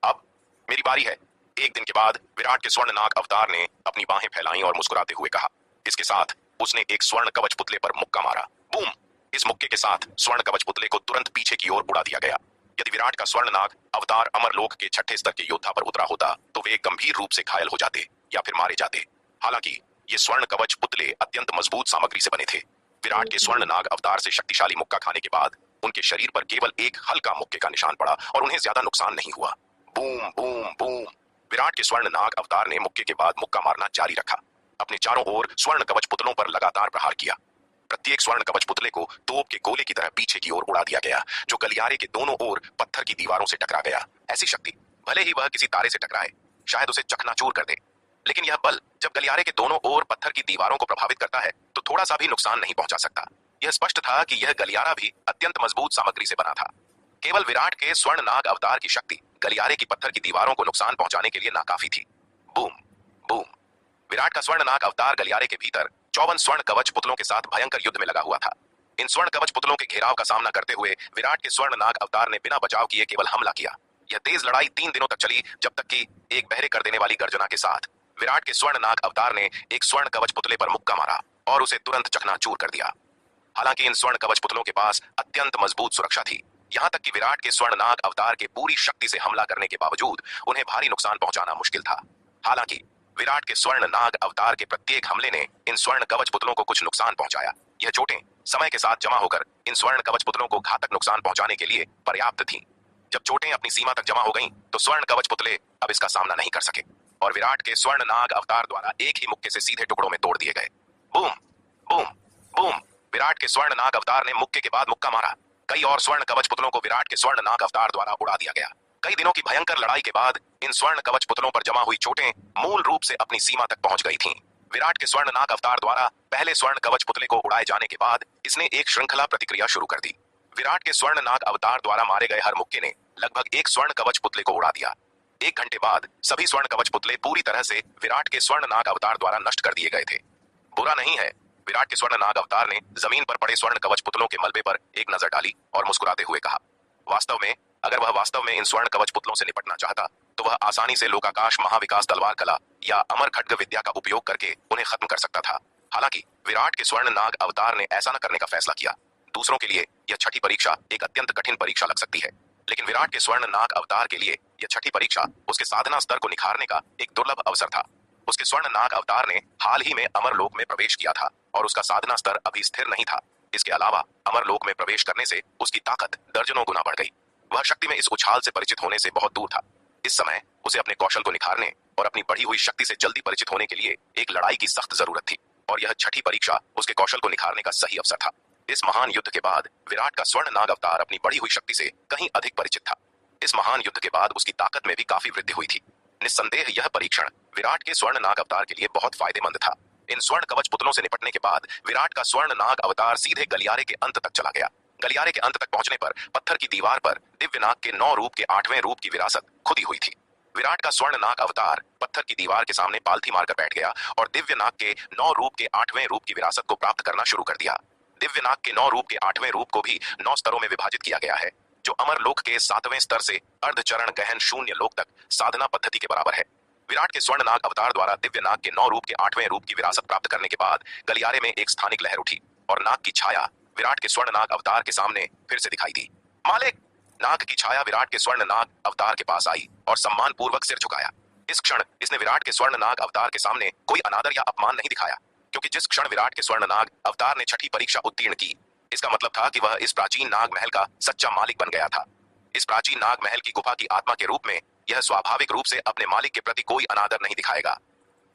अब मेरी बारी है। एक दिन के बाद विराट के स्वर्ण नाग अवतार ने अपनी बाहें फैलाई और मुस्कुराते हुए कहा। इसके साथ उसने एक स्वर्ण कवच पुतले पर मुक्का मारा। बूम! इस मुक्के के साथ स्वर्ण कवच पुतले को तुरंत पीछे की ओर उड़ा दिया गया। यदि विराट का स्वर्ण नाग अवतार अमरलोक के छठे स्तर के योद्धा पर उतरा होता तो वे गंभीर रूप से घायल हो जाते या फिर मारे जाते। हालांकि ये स्वर्ण कवच पुतले अत्यंत मजबूत सामग्री से बने थे। विराट के स्वर्ण नाग अवतार से शक्तिशाली मुक्का खाने के बाद उनके शरीर पर केवल एक हल्का मुक्के का निशान पड़ा और उन्हें ज्यादा नुकसान नहीं हुआ। Boom boom boom! विराट के स्वर्ण नाग अवतार ने मुक्के के बाद मुक्का मारना जारी रखा। अपने चारों ओर स्वर्ण कवच पुतलों पर लगातार प्रहार किया। प्रत्येक स्वर्ण कवच पुतले को तोप के गोले की तरह पीछे की ओर उड़ा दिया गया, जो गलियारे के दोनों ओर पत्थर की दीवारों से टकरा गया। ऐसी शक्ति, भले ही वह किसी तारे से टकराए, शायद उसे चकनाचूर कर दे, लेकिन यह बल जब गलियारे के दोनों ओर पत्थर की दीवारों को प्रभावित करता है तो थोड़ा सा भी नुकसान नहीं पहुंचा सकता। यह स्पष्ट था कि यह गलियारा भी अत्यंत मजबूत सामग्री से बना था। केवल विराट के स्वर्ण नाग अवतार की शक्ति गलियारे की पत्थर की दीवारों को नुकसान पहुंचाने के लिए नाकाफी थी। Boom boom. विराट का स्वर्ण नाग अवतार गलियारे के भीतर 54 स्वर्ण कवच पुतलों के साथ भयंकर युद्ध में लगा हुआ था। इन स्वर्ण कवच पुतलों के घेराव का सामना करते हुए विराट के स्वर्ण नाग अवतार ने बिना बचाव किए केवल हमला किया। यह तेज लड़ाई 3 दिनों तक चली, जब तक कि एक बहरे कर देने वाली गर्जना के साथ विराट के स्वर्ण नाग अवतार ने एक स्वर्ण कवच पुतले पर मुक्का मारा और उसे तुरंत चकनाचूर कर दिया। हालांकि इन स्वर्ण कवच पुतलों के पास अत्यंत मजबूत सुरक्षा थी, यहाँ तक कि विराट के स्वर्ण नाग अवतार के पूरी शक्ति से हमला करने के बावजूद उन्हें भारी नुकसान पहुंचाना मुश्किल था। हालांकि विराट के स्वर्ण नाग अवतार के प्रत्येक हमले ने इन स्वर्ण कवच पुतलों को कुछ नुकसान पहुंचाया। यह चोटें समय के साथ जमा होकर इन स्वर्ण कवच पुतलों को घातक नुकसान पहुंचाने के लिए पर्याप्त थीं। जब चोटें अपनी सीमा तक जमा हो गईं, तो स्वर्ण कवच पुतले अब इसका सामना नहीं कर सके और विराट के स्वर्ण नाग अवतार द्वारा एक ही मुक्के से सीधे टुकड़ों में तोड़ दिए गए। Boom boom boom. विराट के स्वर्ण नाग अवतार ने मुक्के के बाद मुक्का मारा। कई और स्वर्ण कवच पुतलों को विराट के स्वर्ण नाग अवतार द्वारा उड़ा दिया गया। कई दिनों की भयंकर लड़ाई के बाद इन स्वर्ण कवच पुतलों पर जमा हुई चोटें मूल रूप से अपनी सीमा तक पहुंच गई थीं। विराट के स्वर्ण नाग अवतार द्वारा पहले स्वर्ण कवच पुतले को उड़ाए जाने के बाद इसने एक श्रृंखला प्रतिक्रिया शुरू कर दी। विराट के स्वर्ण नाग अवतार द्वारा मारे गए हर मुक्के ने लगभग एक स्वर्ण कवच पुतले को उड़ा दिया। 1 घंटे बाद सभी स्वर्ण कवच पुतले पूरी तरह से विराट के स्वर्ण नाग अवतार द्वारा नष्ट कर दिए गए थे। बुरा नहीं है, विराट के स्वर्ण नाग अवतार ने जमीन पर पड़े स्वर्ण कवच पुतलों के मलबे पर एक नजर डाली और मुस्कुराते हुए कहा, वास्तव में अगर वह वास्तव में इन स्वर्ण कवच पुतलों से निपटना चाहता तो वह आसानी से लोकाकाश महाविकास तलवार कला या अमर खड्ग विद्या का उपयोग करके उन्हें खत्म कर सकता था। हालांकि विराट के स्वर्ण नाग अवतार ने ऐसा न करने का फैसला किया। दूसरों के लिए यह छठी परीक्षा एक अत्यंत कठिन परीक्षा लग सकती है, लेकिन विराट के स्वर्ण नाग अवतार के लिए यह छठी परीक्षा उसके साधना स्तर को निखारने का एक दुर्लभ अवसर था। उसके स्वर्ण नाग अवतार ने हाल ही में अमरलोक में प्रवेश किया था और उसका साधना स्तर अभी स्थिर नहीं था। इसके अलावा अमरलोक में प्रवेश करने से उसकी ताकत दर्जनों गुना बढ़ गई। वह शक्ति में इस उछाल से परिचित होने से बहुत दूर था। इस समय उसे अपने कौशल को निखारने और अपनी बढ़ी हुई शक्ति से जल्दी परिचित होने के लिए एक लड़ाई की सख्त जरूरत थी और यह छठी परीक्षा उसके कौशल को निखारने का सही अवसर था। इस महान युद्ध के बाद विराट का स्वर्ण नाग अवतार अपनी बढ़ी हुई शक्ति से कहीं अधिक परिचित था। इस महान युद्ध के बाद उसकी ताकत में भी काफी वृद्धि हुई थी। निस्संदेह यह परीक्षण विराट के स्वर्ण नाग अवतार के लिए बहुत फायदेमंद था। इन स्वर्ण कवच पुतलों से निपटने के बाद विराट का स्वर्ण नाग अवतार सीधे गलियारे के अंत तक चला गया। गलियारे के अंत तक पहुंचने पर पत्थर की दीवार पर दिव्य नाग के 9 रूप के 8वें रूप की विरासत खुदी हुई थी। विराट का स्वर्ण नाग अवतार पत्थर की दीवार के सामने पालथी मारकर बैठ गया और दिव्य नाग के 9 रूप के 8वें रूप की विरासत को प्राप्त करना शुरू कर दिया। दिव्य नाग के 9 रूप के 8वें रूप को भी 9 स्तरों में विभाजित किया गया है, जो अमरलोक के 7वें स्तर से अर्धचरण गहन शून्य लोक तक साधना पद्धति के बराबर है। विराट के स्वर्ण नाग अवतार द्वारा दिव्य नाग के 9 रूप के 8वें रूप की विरासत प्राप्त करने के बाद गलियारे में एक स्थानिक लहर उठी और नाग की छाया विराट के स्वर्ण नाग अवतार के सामने फिर से दिखाई दी। मालिक! नाग की छाया विराट के स्वर्ण नाग अवतार के पास आई और सम्मान पूर्वक सिर झुकाया। इस क्षण इसने विराट के स्वर्ण नाग अवतार के सामने कोई अनादर या अपमान नहीं दिखाया, क्योंकि जिस क्षण विराट के स्वर्ण नाग अवतार ने छठी परीक्षा उत्तीर्ण की, इसका मतलब था कि वह इस प्राचीन नाग महल का सच्चा मालिक बन गया था। इस प्राचीन नाग महल की गुफा की आत्मा के रूप में यह स्वाभाविक रूप से अपने मालिक के प्रति कोई अनादर नहीं दिखाएगा।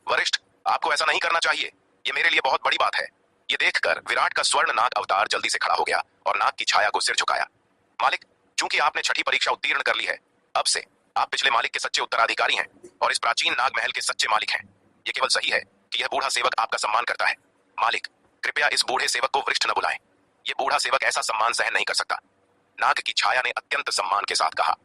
वरिष्ठ, आपको ऐसा नहीं करना चाहिए, ये मेरे लिए बहुत बड़ी बात है। ये देखकर विराट का स्वर्ण नाग अवतार जल्दी से खड़ा हो गया और नाग की छाया को सिर झुकाया। मालिक, चूंकि आपने छठी परीक्षा उत्तीर्ण कर ली है, अब से आप पिछले मालिक के सच्चे उत्तराधिकारी हैं और इस प्राचीन नाग महल के सच्चे मालिक हैं। ये केवल सही है कि यह बूढ़ा सेवक आपका सम्मान करता है। मालिक, कृपया इस बूढ़े सेवक को वरिष्ठ न बुलाएं। ये बूढ़ा सेवक ऐसा सम्मान सहन नहीं कर सकता। नाग की छाया ने अत्यंत सम्मान के साथ कहा।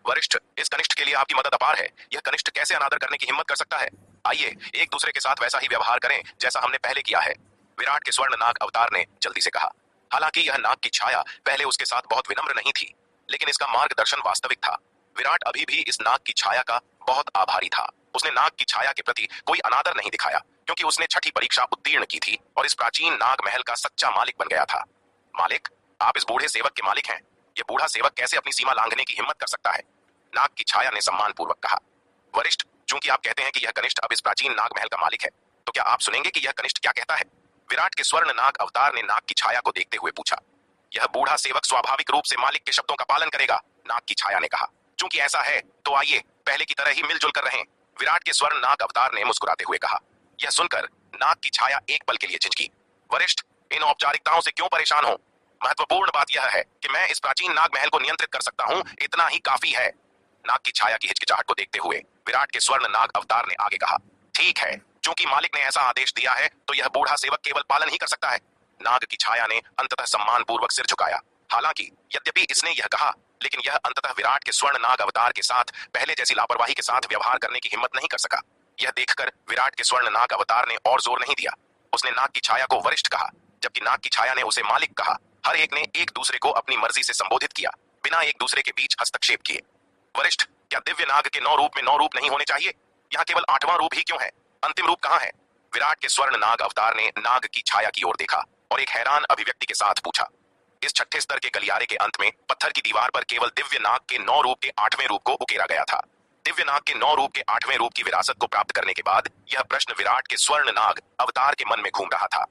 वरिष्ठ, इस कनिष्ठ के लिए आपकी मदद अपार है। यह कनिष्ठ कैसे अनादर करने की हिम्मत कर सकता है? आइए एक दूसरे के साथ वैसा ही व्यवहार करें जैसा हमने पहले किया है, विराट के स्वर्ण नाग अवतार ने जल्दी से कहा। हालांकि यह नाग की छाया पहले उसके साथ बहुत विनम्र नहीं थी, लेकिन इसका मार्गदर्शन वास्तविक था। विराट अभी भी इस नाग की छाया का बहुत आभारी था। उसने नाग की छाया के प्रति कोई अनादर नहीं दिखाया, क्योंकि उसने छठी परीक्षा उत्तीर्ण की थी और इस प्राचीन नाग महल का सच्चा मालिक बन गया था। मालिक, आप इस बूढ़े सेवक के मालिक हैं। यह बूढ़ा सेवक कैसे अपनी सीमा लांघने की हिम्मत कर सकता है? नाग की छाया ने सम्मान पूर्वक कहा। वरिष्ठ, चूंकि आप कहते हैं कि यह कनिष्ठ अब इस प्राचीन नाग महल का मालिक है, तो क्या आप सुनेंगे कि यह कनिष्ठ क्या कहता है? विराट के स्वर्ण नाग अवतार ने नाग की छाया को देखते हुए पूछा। यह बूढ़ा सेवक स्वाभाविक रूप से मालिक के शब्दों का पालन करेगा, नाग की छाया ने कहा। चूंकि ऐसा है तो आइए पहले की तरह ही मिलजुल कर रहें, विराट के स्वर्ण नाग अवतार ने मुस्कुराते हुए कहा। यह सुनकर नाग की छाया एक पल के लिए झिझकी। वरिष्ठ, इन औपचारिकताओं से क्यों परेशान हो? महत्वपूर्ण बात यह है कि मैं इस प्राचीन नाग महल को नियंत्रित कर सकता हूं, इतना ही काफी है। नाग की छाया की हिचकिचाहट को देखते हुए विराट के स्वर्ण नाग अवतार ने आगे कहा, ठीक है, चूंकि मालिक ने ऐसा आदेश दिया है तो यह बूढ़ा सेवक केवल पालन ही कर सकता है। नाग की छाया ने अंततः सम्मान पूर्वक सिर झुकाया। हालांकि यद्यपि इसने यह कहा, लेकिन यह अंततः विराट के स्वर्ण नाग अवतार के साथ पहले जैसी लापरवाही के साथ व्यवहार करने की हिम्मत नहीं कर सका। यह देखकर विराट के स्वर्ण नाग अवतार ने और जोर नहीं दिया। उसने नाग की छाया को वरिष्ठ कहा, जबकि नाग की छाया ने उसे मालिक कहा। हर एक ने एक दूसरे को अपनी मर्जी से संबोधित किया, बिना एक दूसरे के बीच हस्तक्षेप किए। वरिष्ठ, क्या दिव्य नाग के 9 रूप में 9 रूप नहीं होने चाहिए? यहाँ केवल 8वां रूप ही क्यों है? अंतिम रूप कहाँ है? विराट के स्वर्ण नाग अवतार ने नाग की छाया की ओर देखा और एक हैरान अभिव्यक्ति के साथ पूछा। इस छठे स्तर के गलियारे के अंत में पत्थर की दीवार पर केवल दिव्य नाग के 9 रूप के 8वें रूप को उकेरा गया था। दिव्य नाग के 9 रूप के 8वें रूप की विरासत को प्राप्त करने के बाद यह प्रश्न विराट के स्वर्ण नाग अवतार के मन में घूम रहा था।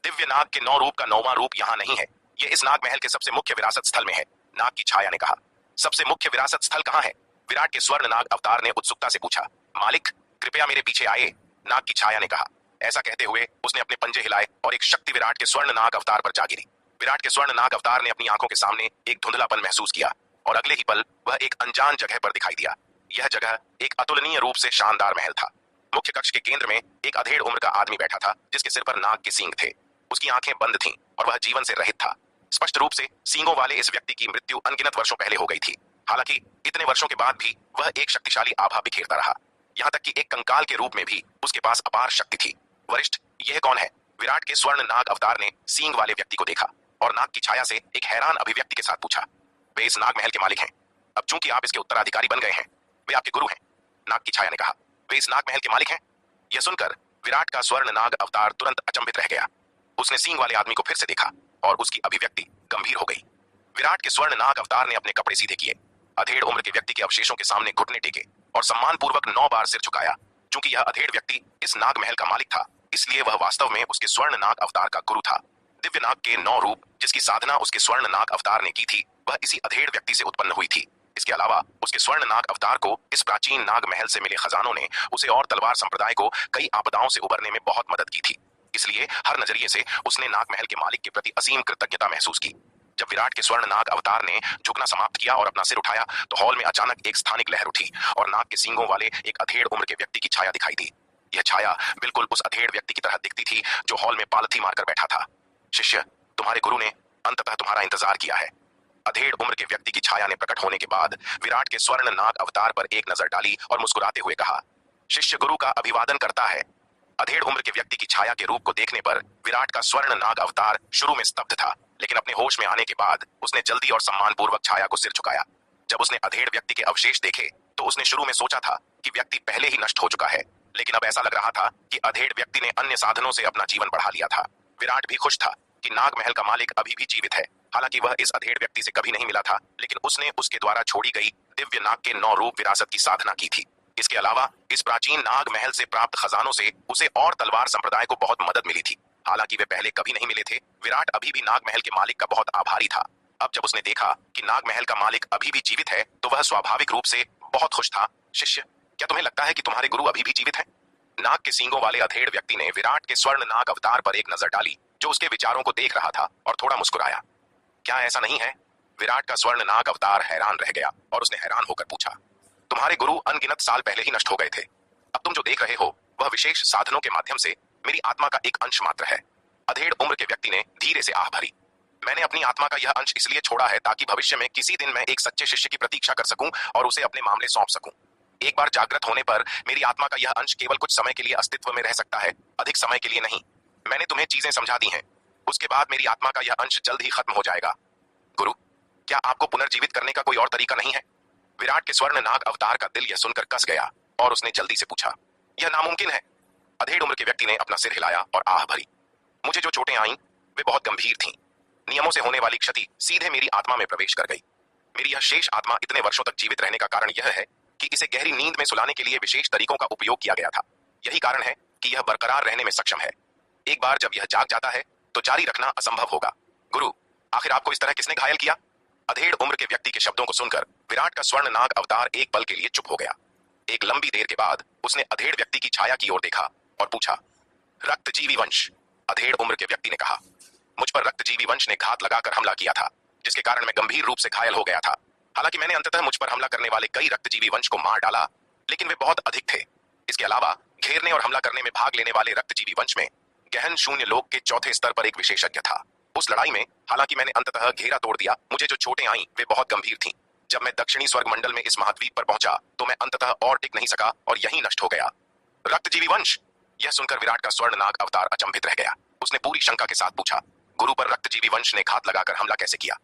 दिव्य नाग के 9 रूप का 9वां रूप यहाँ नहीं है, यह इस नाग महल के सबसे मुख्य विरासत स्थल में है। नाग की छाया ने कहा, सबसे मुख्य विरासत स्थल कहाँ है? विराट के स्वर्ण नाग अवतार ने उत्सुकता से पूछा। मालिक, कृपया मेरे पीछे आए, नाग की छाया ने कहा। ऐसा कहते हुए उसने अपने पंजे हिलाए और एक शक्ति विराट के स्वर्ण नाग अवतार पर जा गिरी। विराट के स्वर्ण नाग अवतार ने अपनी आंखों के सामने एक धुंधलापन महसूस किया और अगले ही पल वह एक अनजान जगह पर दिखाई दिया। यह जगह एक अतुलनीय रूप से शानदार महल था। मुख्य कक्ष के केंद्र में एक अधेड़ उम्र का आदमी बैठा था, जिसके सिर पर नाग के सींग थे। उसकी आंखें बंद थीं और वह जीवन से रहित था। स्पष्ट रूप से सींगों वाले इस व्यक्ति की मृत्यु अनगिनत वर्षों पहले हो गई थी। हालांकि इतने वर्षों के बाद भी वह एक शक्तिशाली आभा बिखेरता रहा। यहाँ तक कि एक कंकाल के रूप में भी उसके पास अपार शक्ति थी। वरिष्ठ, यह कौन है? विराट के स्वर्ण नाग अवतार ने सींग वाले व्यक्ति को देखा और नाग की छाया से एक हैरान अभिव्यक्ति के साथ पूछा। वे इस नाग महल के मालिक हैं। अब चूंकि आप इसके उत्तराधिकारी बन गए हैं, वे आपके गुरु हैं। नाग की छाया ने कहा, वे इस नाग महल के मालिक हैं? यह सुनकर विराट का स्वर्ण नाग अवतार तुरंत अचंभित रह गया। उसने सींग वाले आदमी को फिर से देखा और उसकी अभिव्यक्ति गंभीर हो गई। विराट के स्वर्ण नाग अवतार ने अपने कपड़े सीधे किए, अधेड़ उम्र के व्यक्ति के अवशेषों के सामने घुटने टेके और सम्मानपूर्वक 9 बार सिर झुकाया। चूंकि यह अधेड़ व्यक्ति इस नाग महल का मालिक था, इसलिए वह वास्तव में उसके स्वर्ण नाग अवतार का गुरु था। दिव्य नाग के 9 रूप जिसकी साधना उसके स्वर्ण नाग अवतार ने की थी, वह इसी अधेड़ व्यक्ति से उत्पन्न हुई थी। इसके अलावा उसके स्वर्ण नाग अवतार को इस प्राचीन नाग महल से मिले खजानों ने उसे और तलवार संप्रदाय को कई आपदाओं से उबरने में बहुत मदद की थी। इसलिए हर नजरिए से उसने नाग महल के मालिक के प्रति असीम कृतज्ञता महसूस की। जब विराट के स्वर्ण नाग अवतार ने झुकना समाप्त किया और अपना सिर उठाया, तो हॉल में अचानक एक स्थानिक लहर उठी और नाग के सींगों वाले एक अधेड़ उम्र के व्यक्ति की छाया दिखाई दी। यह छाया बिल्कुल उस अधेड़ व्यक्ति की तरह दिखती थी जो हॉल में पालथी मारकर बैठा था। शिष्य, तुम्हारे गुरु ने अंततः तुम्हारा इंतजार किया है। अधेड़ उम्र के व्यक्ति की छाया ने प्रकट होने के बाद विराट के स्वर्ण नाग अवतार पर एक नजर डाली और मुस्कुराते हुए कहा, शिष्य गुरु का अभिवादन करता है। अधेड़ उम्र के व्यक्ति की छाया के रूप को देखने पर विराट का स्वर्ण नाग अवतार शुरू में स्तब्ध था, लेकिन अपने होश में आने के बाद उसने जल्दी और सम्मानपूर्वक छाया को सिर झुकाया। जब उसने अधेड़ व्यक्ति के अवशेष देखे तो उसने शुरू में सोचा था कि व्यक्ति पहले ही नष्ट हो चुका है, लेकिन अब ऐसा लग रहा था कि अधेड़ व्यक्ति ने अन्य साधनों से अपना जीवन बढ़ा लिया था। विराट भी खुश था कि नाग महल का मालिक अभी भी जीवित है। हालांकि वह इस अधेड़ व्यक्ति से कभी नहीं मिला था, लेकिन उसने उसके द्वारा छोड़ी गई दिव्य नाग के 9 रूप विरासत की साधना की थी। इसके अलावा इस प्राचीन नाग महल से प्राप्त खजानों से उसे और तलवार संप्रदाय को बहुत मदद मिली थी। हालांकि वे पहले कभी नहीं मिले थे, विराट अभी भी नाग महल के मालिक का बहुत आभारी था। अब जब उसने देखा कि नाग महल का मालिक अभी भी जीवित है, तो वह स्वाभाविक रूप से बहुत खुश था। शिष्य, क्या तुम्हें लगता है कि तुम्हारे गुरु अभी भी जीवित हैं? नाग के सींगों वाले अधेड़ व्यक्ति ने विराट के स्वर्ण नाग अवतार पर एक नजर डाली, जो उसके विचारों को देख रहा था, और थोड़ा मुस्कुराया। क्या ऐसा नहीं है? विराट का स्वर्ण नाग अवतार हैरान रह गया और उसने हैरान होकर पूछा, तुम्हारे गुरु अनगिनत साल पहले ही नष्ट हो गए थे। अब तुम जो देख रहे हो वह विशेष साधनों के माध्यम से मेरी आत्मा का एक अंश मात्र है। अधेड़ उम्र के व्यक्ति ने धीरे से आह भरी। मैंने अपनी आत्मा का यह अंश इसलिए छोड़ा है ताकि भविष्य में किसी दिन मैं एक सच्चे शिष्य की प्रतीक्षा कर सकूं और उसे अपने मामले सौंप सकूं। एक बार जागृत होने पर मेरी आत्मा का यह अंश केवल कुछ समय के लिए अस्तित्व में रह सकता है, अधिक समय के लिए नहीं। मैंने तुम्हें चीजें समझा दी हैं, उसके बाद मेरी आत्मा का यह अंश जल्द ही खत्म हो जाएगा। गुरु, क्या आपको पुनर्जीवित करने का कोई और तरीका नहीं है? विराट के स्वर्ण नाग अवतार का दिल यह सुनकर कस गया और उसने जल्दी से पूछा, यह नामुमकिन है। अधेड़ उम्र के व्यक्ति ने अपना सिर हिलाया और आह भरी। मुझे जो चोटें आईं वे बहुत गंभीर थीं। नियमों से होने वाली क्षति सीधे मेरी आत्मा में प्रवेश कर गई। मेरी यह शेष आत्मा इतने वर्षों तक जीवित रहने का कारण यह है कि इसे गहरी नींद में सुलाने के लिए विशेष तरीकों का उपयोग किया गया था। यही कारण है कि यह बरकरार रहने में सक्षम है। एक बार जब यह जाग जाता है तो जारी रखना असंभव होगा। गुरु, आखिर आपको इस तरह किसने घायल किया? अधेड़ उम्र के व्यक्ति के शब्दों को सुनकर विराट का स्वर्ण नाग अवतार एक पल के लिए चुप हो गया। एक लंबी देर के बाद उसने अधेड़ व्यक्ति की छाया की ओर देखा और पूछा, रक्तजीवी वंश, अधेड़ उम्र के व्यक्ति ने कहा। मुझ पर रक्तजीवी वंश ने घात लगाकर हमला किया था, जिसके कारण मैं गंभीर रूप से घायल हो गया था। हालांकि मैंने अंततः मुझ पर हमला करने वाले कई रक्तजीवी वंश को मार डाला, लेकिन वे बहुत अधिक थे। इसके अलावा घेरने और हमला करने में भाग लेने वाले रक्तजीवी वंश में गहन शून्य लोक के चौथे स्तर पर एक विशेषज्ञ था। उस लड़ाई में हालांकि मैंने अंततः घेरा तोड़ दिया, मुझे जो चोटें आईं वे बहुत गंभीर थीं। जब मैं दक्षिणी स्वर्ग मंडल में इस महाद्वीप पर पहुंचा तो मैं अंततः और टिक नहीं सका और यहीं नष्ट हो गया। रक्तजीवी वंश, यह सुनकर विराट का स्वर्ण नाग अवतार अचंभित रह गया। उसने पूरी शंका के साथ पूछा, गुरु पर रक्तजीवी वंश ने घात लगाकर हमला कैसे किया?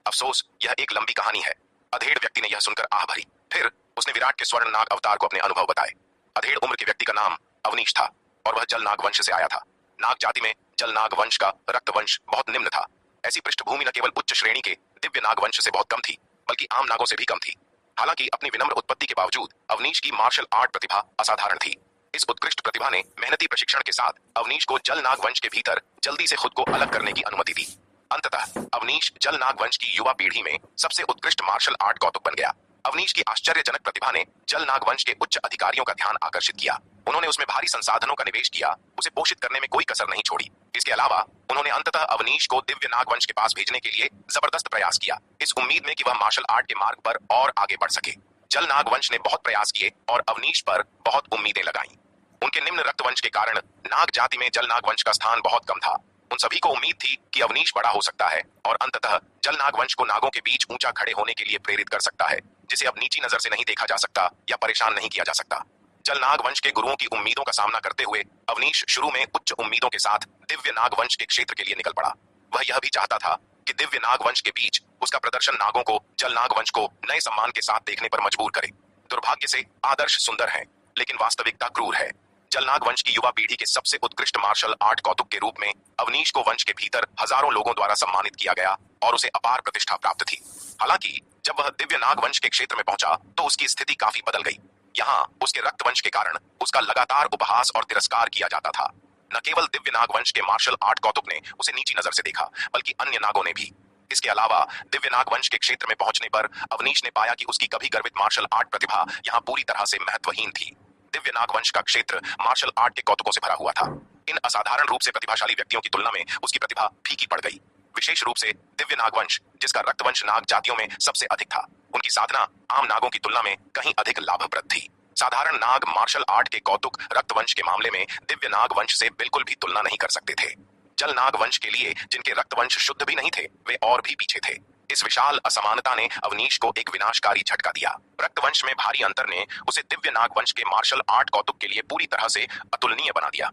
अफसोस, यह एक लंबी कहानी है। अधेड़ व्यक्ति ने यह सुनकर आह भरी। फिर उसने विराट के स्वर्ण नाग अवतार को अपने अनुभव बताए। अधेड़ उम्र के व्यक्ति का नाम अवनीश था और वह जल नाग वंश से आया था। नाग जाति में जल नाग वंश का रक्त वंश बहुत निम्न था। ऐसी पृष्ठभूमि न केवल उच्च श्रेणी के दिव्य नाग वंश से बहुत कम थी, बल्कि आम नागों से भी कम थी। हालांकि अपनी विनम्र उत्पत्ति के बावजूद अवनीश की मार्शल आर्ट प्रतिभा असाधारण थी। इस उत्कृष्ट प्रतिभा ने मेहनती प्रशिक्षण के साथ अवनीश को जल नाग वंश के भीतर जल्दी से खुद को अलग करने की अनुमति दी। अंततः अवनीश जल नाग वंश की युवा पीढ़ी में सबसे उत्कृष्ट मार्शल आर्ट कौतुक बन गया। अवनीश की आश्चर्यजनक प्रतिभा ने जल नाग वंश के उच्च अधिकारियों का ध्यान आकर्षित किया। उन्होंने उसमें भारी संसाधनों का निवेश किया, उसे पोषित करने में कोई कसर नहीं छोड़ी। इसके अलावा उन्होंने अंततः अवनीश को दिव्य नाग वंश के पास भेजने के लिए जबरदस्त प्रयास किया, इस उम्मीद में कि वह मार्शल आर्ट के मार्ग पर और आगे बढ़ सके। जल नाग वंश ने बहुत प्रयास किए और अवनीश पर बहुत उम्मीदें लगाई। उनके निम्न रक्त वंश के कारण नाग जाति में जल नाग वंश का स्थान बहुत कम था। उन सभी को उम्मीद थी कि अवनीश बड़ा हो सकता है और अंततः जल नाग वंश को नागों के बीच ऊंचा खड़े होने के लिए प्रेरित कर सकता है, जिसे अब नीची नजर से नहीं देखा जा सकता या परेशान नहीं किया जा सकता। जल नाग वंश के गुरुओं की उम्मीदों का सामना करते हुए अवनीश शुरू में उच्च उम्मीदों के साथ दिव्य नाग वंश के क्षेत्र के लिए निकल पड़ा। वह यह भी चाहता था कि दिव्य नाग वंश के बीच उसका प्रदर्शन नागों को जल नाग वंश को नए सम्मान के साथ देखने पर मजबूर करे। दुर्भाग्य से आदर्श सुंदर है, लेकिन वास्तविकता क्रूर है। जल नाग वंश की युवा पीढ़ी के सबसे उत्कृष्ट मार्शल आर्ट कौतुक के रूप में अवनीश को वंश के भीतर हजारों लोगों द्वारा सम्मानित किया गया और उसे अपार प्रतिष्ठा प्राप्त थी। हालांकि जब वह दिव्य नाग वंश के क्षेत्र में पहुंचा तो उसकी स्थिति काफी बदल गई। यहाँ उसके रक्त वंश के कारण उसका लगातार उपहास और तिरस्कार किया जाता था। न केवल दिव्य नाग वंश के मार्शल आर्ट कौतुक ने उसे नीची नजर से देखा, बल्कि अन्य नागों ने भी। इसके अलावा दिव्य नाग वंश के क्षेत्र में पहुंचने पर अवनीश ने पाया कि उसकी कभी गर्वित मार्शल आर्ट प्रतिभा यहाँ पूरी तरह से महत्वहीन थी। दिव्य नाग वंश का क्षेत्र मार्शल आर्ट के कौतुकों से भरा हुआ था। इन असाधारण रूप से प्रतिभाशाली व्यक्तियों की तुलना में उसकी प्रतिभा फीकी पड़ गई। विशेष रूप से दिव्य नाग वंश, जिसका रक्तवंश नाग जातियों में सबसे अधिक था, उनकी साधना आम नागों की तुलना में कहीं अधिक लाभप्रद थी। साधारण नाग मार्शल आर्ट के कौतुक रक्तवंश के मामले में दिव्य नाग वंश से बिल्कुल भी तुलना नहीं कर सकते थे। जल नाग वंश के लिए जिनके रक्तवंश शुद्ध भी नहीं थे, वे और भी पीछे थे। इस विशाल असमानता ने अवनीश को एक विनाशकारी झटका दिया। रक्तवंश में भारी अंतर ने उसे दिव्य नाग वंश के मार्शल आर्ट कौतुक के लिए पूरी तरह से अतुलनीय बना दिया।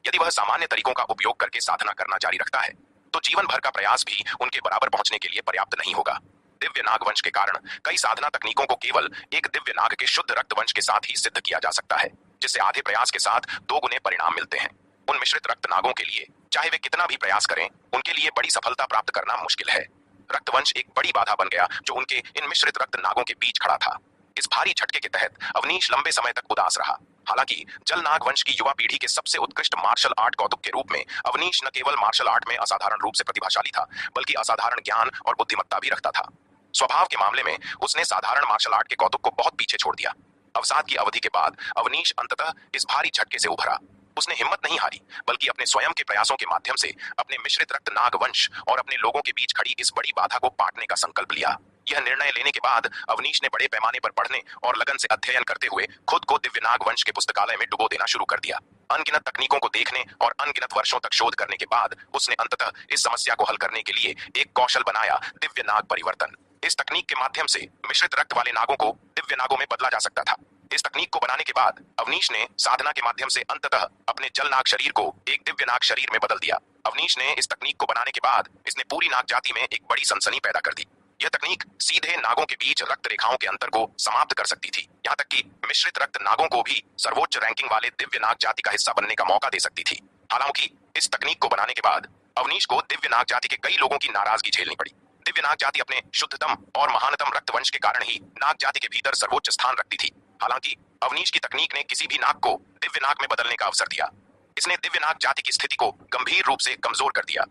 यदि वह सामान्य तरीकों का उपयोग करके साधना करना जारी रखता है तो जीवन भर का प्रयास भी उनके बराबर पहुंचने के लिए पर्याप्त नहीं होगा। दिव्य नाग वंश के कारण कई साधना तकनीकों को केवल एक दिव्य नाग के शुद्ध रक्तवंश के साथ ही सिद्ध किया जा सकता है, जिससे आधे प्रयास के साथ दोगुने परिणाम मिलते हैं। उन मिश्रित रक्त नागों के लिए चाहे वे कितना भी प्रयास करें, उनके लिए बड़ी सफलता प्राप्त करना मुश्किल है। रक्तवंश एक बड़ी बाधा बन गया जो उनके इन मिश्रित रक्त नागों के बीच खड़ा था। इस भारी झटके के तहत अवनीश लंबे समय तक उदास रहा। हालांकि जल नाग वंश की युवा पीढ़ी के सबसे उत्कृष्ट मार्शल आर्ट कौतुक के रूप में अवनीश न केवल मार्शल आर्ट में असाधारण रूप से प्रतिभाशाली था, बल्कि असाधारण ज्ञान और बुद्धिमत्ता भी रखता था। स्वभाव के मामले में उसने साधारण मार्शल आर्ट के कौतुक को बहुत पीछे छोड़ दिया। अवसाद की अवधि के बाद अवनीश अंततः इस भारी झटके से उभरा। उसने हिम्मत नहीं हारी, बल्कि अपने स्वयं के प्रयासों के माध्यम से अपने मिश्रित रक्त नाग वंश और अपने लोगों के बीच खड़ी इस बड़ी बाधा को पाटने का संकल्प लिया। यह निर्णय लेने के बाद अवनीश ने बड़े पैमाने पर पढ़ने और लगन से अध्ययन करते हुए खुद को दिव्य नाग वंश के पुस्तकालय में डुबो देना शुरू कर दिया। अनगिनत तकनीकों को देखने और अनगिनत वर्षों तक शोध करने के बाद उसने अंततः इस समस्या को हल करने के लिए एक कौशल बनाया, दिव्य नाग परिवर्तन। इस तकनीक के माध्यम से मिश्रित रक्त वाले नागों को दिव्य नागों में बदला जा सकता था। इस तकनीक को बनाने के बाद अवनीश ने साधना के माध्यम से अंततः अपने जल नाग शरीर को एक दिव्य नाग शरीर में बदल दिया। अवनीश ने इस तकनीक को बनाने के बाद इसने पूरी नाग जाति में एक बड़ी सनसनी पैदा कर दी। यह तकनीक सीधे नागों के बीच रक्त रेखाओं के अंतर को समाप्त कर सकती थी, यहाँ तक कि मिश्रित रक्त नागों को भी सर्वोच्च रैंकिंग वाले दिव्य नाग जाति का हिस्सा बनने का मौका दे सकती थी। हालांकि इस तकनीक को बनाने के बाद अवनीश को दिव्य नाग जाति के कई लोगों की नाराजगी झेलनी पड़ी। दिव्य नाग जाति अपने शुद्धतम और महानतम रक्तवंश के कारण ही नाग जाति के भीतर सर्वोच्च स्थान रखती थी। हालांकि अवनीश की तकनीक ने किसी भी नाग को दिव्य नाग में बदलने का अवसर दिया। इसने दिव्य नाग जाति की स्थिति को गंभीर रूप से कमजोर कर दिया।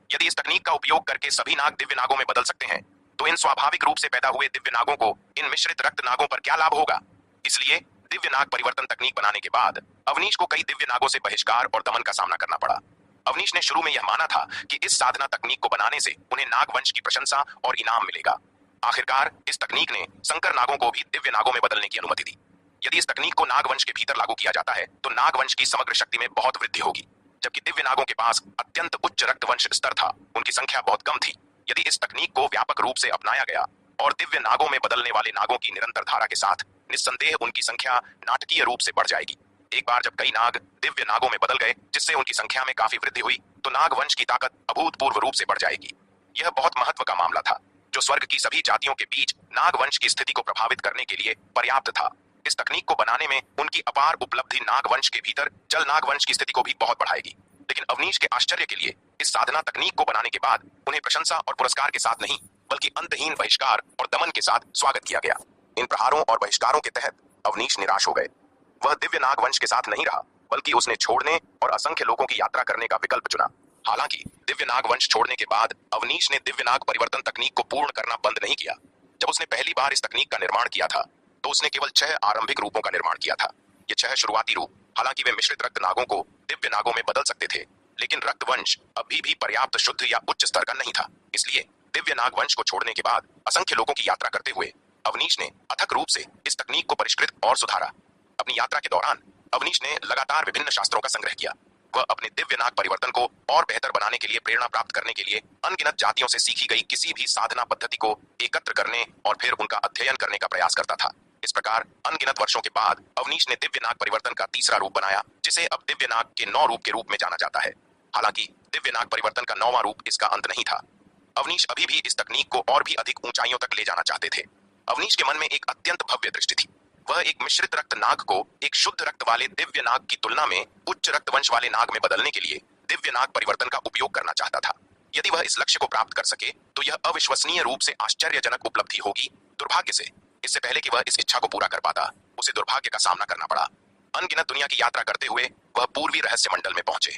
यदि इस तकनीक का उपयोग करके सभी नाग दिव्य नागों में बदल सकते हैं, तो इन स्वाभाविक रूप से पैदा हुए दिव्य नागों को इन मिश्रित रक्त नागों पर क्या लाभ होगा? इसलिए दिव्य नाग परिवर्तन तकनीक बनाने के बाद अवनीश को कई दिव्य नागों से बहिष्कार और दमन का सामना करना पड़ा। अवनीश ने शुरू में यह माना था कि इस साधना तकनीक को बनाने से उन्हें नागवंश की प्रशंसा और इनाम मिलेगा। आखिरकार इस तकनीक ने संकर नागों को भी दिव्य नागों में बदलने की अनुमति दी। यदि इस तकनीक को नागवंश के भीतर लागू किया जाता है तो नागवंश की समग्र शक्ति में बहुत वृद्धि होगी। जबकि दिव्य नागों के पास अत्यंत उच्च रक्तवंश स्तर था, उनकी संख्या बहुत कम थी। यदि इस तकनीक को व्यापक रूप से अपनाया गया और दिव्य नागों में बदलने वाले नागों की निरंतर धारा के साथ, निस्संदेह उनकी संख्या नाटकीय रूप से बढ़ जाएगी। एक बार जब कई नाग दिव्य नागों में बदल गए, जिससे उनकी संख्या में काफी वृद्धि हुई, तो नागवंश की ताकत अभूतपूर्व रूप से बढ़ जाएगी। यह बहुत महत्व का मामला था, जो स्वर्ग की सभी जातियों के बीच नागवंश की स्थिति को प्रभावित करने के लिए पर्याप्त था। इस तकनीक को बनाने में उनकी अपार उपलब्धि नागवंश के भीतर जल नागवंश की स्थिति को भी बहुत बढ़ाएगी। लेकिन अवनीश के आश्चर्य के लिए इस साधना तकनीक को बनाने के बाद उन्हें प्रशंसा और पुरस्कार के साथ नहीं, बल्कि अंतहीन बहिष्कार और दमन के साथ स्वागत किया गया। इन प्रहारों और बहिष्कारों के तहत अवनीश निराश हो गए। वह दिव्य नागवंश के साथ नहीं रहा, बल्कि उसने छोड़ने और असंख्य लोगों की यात्रा करने का विकल्प चुना। हालांकि दिव्य नागवंश छोड़ने के बाद अवनीश ने दिव्य नाग परिवर्तन तकनीक को पूर्ण करना बंद नहीं किया। जब उसने पहली बार इस तकनीक का निर्माण किया था, तो उसने केवल 6 आरंभिक रूपों का निर्माण किया था। ये 6 शुरुआती रूप, हालांकि वे मिश्रित रक्त नागों को दिव्य नागों में बदल सकते थे, लेकिन रक्तवंश अभी भी पर्याप्त शुद्ध या उच्च स्तर का नहीं था। इसलिए दिव्य नागवंश को छोड़ने के बाद असंख्य लोगों की यात्रा करते हुए अवनीश ने अथक रूप से इस तकनीक को परिष्कृत और सुधारा। अपनी यात्रा के दौरान अवनीश ने लगातार विभिन्न शास्त्रों का संग्रह किया। वह अपने दिव्य नाग परिवर्तन को और बेहतर बनाने के लिए प्रेरणा प्राप्त करने के लिए अनगिनत जातियों से सीखी गई किसी भी साधना पद्धति को एकत्र करने और फिर उनका अध्ययन करने का प्रयास करता था। इस प्रकार अनगिनत वर्षों के बाद अवनीश ने दिव्य नाग परिवर्तन का तीसरा रूप बनाया, जिसे अब दिव्य नाग के 9 रूप के रूप में जाना जाता है। हालांकि दिव्य नाग परिवर्तन का 9वां रूप इसका अंत नहीं था। अवनीश अभी भी इस तकनीक को और भी अधिक ऊंचाइयों तक ले जाना चाहते थे। अवनीश के मन में एक अत्यंत भव्य दृष्टि थी। वह एक मिश्रित रक्त नाग को एक शुद्ध रक्त वाले दिव्य नाग की तुलना में उच्च रक्तवंश वाले नाग में बदलने के लिए दिव्य नाग परिवर्तन का उपयोग करना चाहता था। यदि वह इस लक्ष्य को प्राप्त कर सके तो यह अविश्वसनीय रूप से आश्चर्यजनक उपलब्धि होगी। दुर्भाग्य से इससे पहले कि वह इस इच्छा को पूरा कर पाता, उसे दुर्भाग्य का सामना करना पड़ा। अनगिनत दुनिया की यात्रा करते हुए वह पूर्वी रहस्य मंडल में पहुंचे।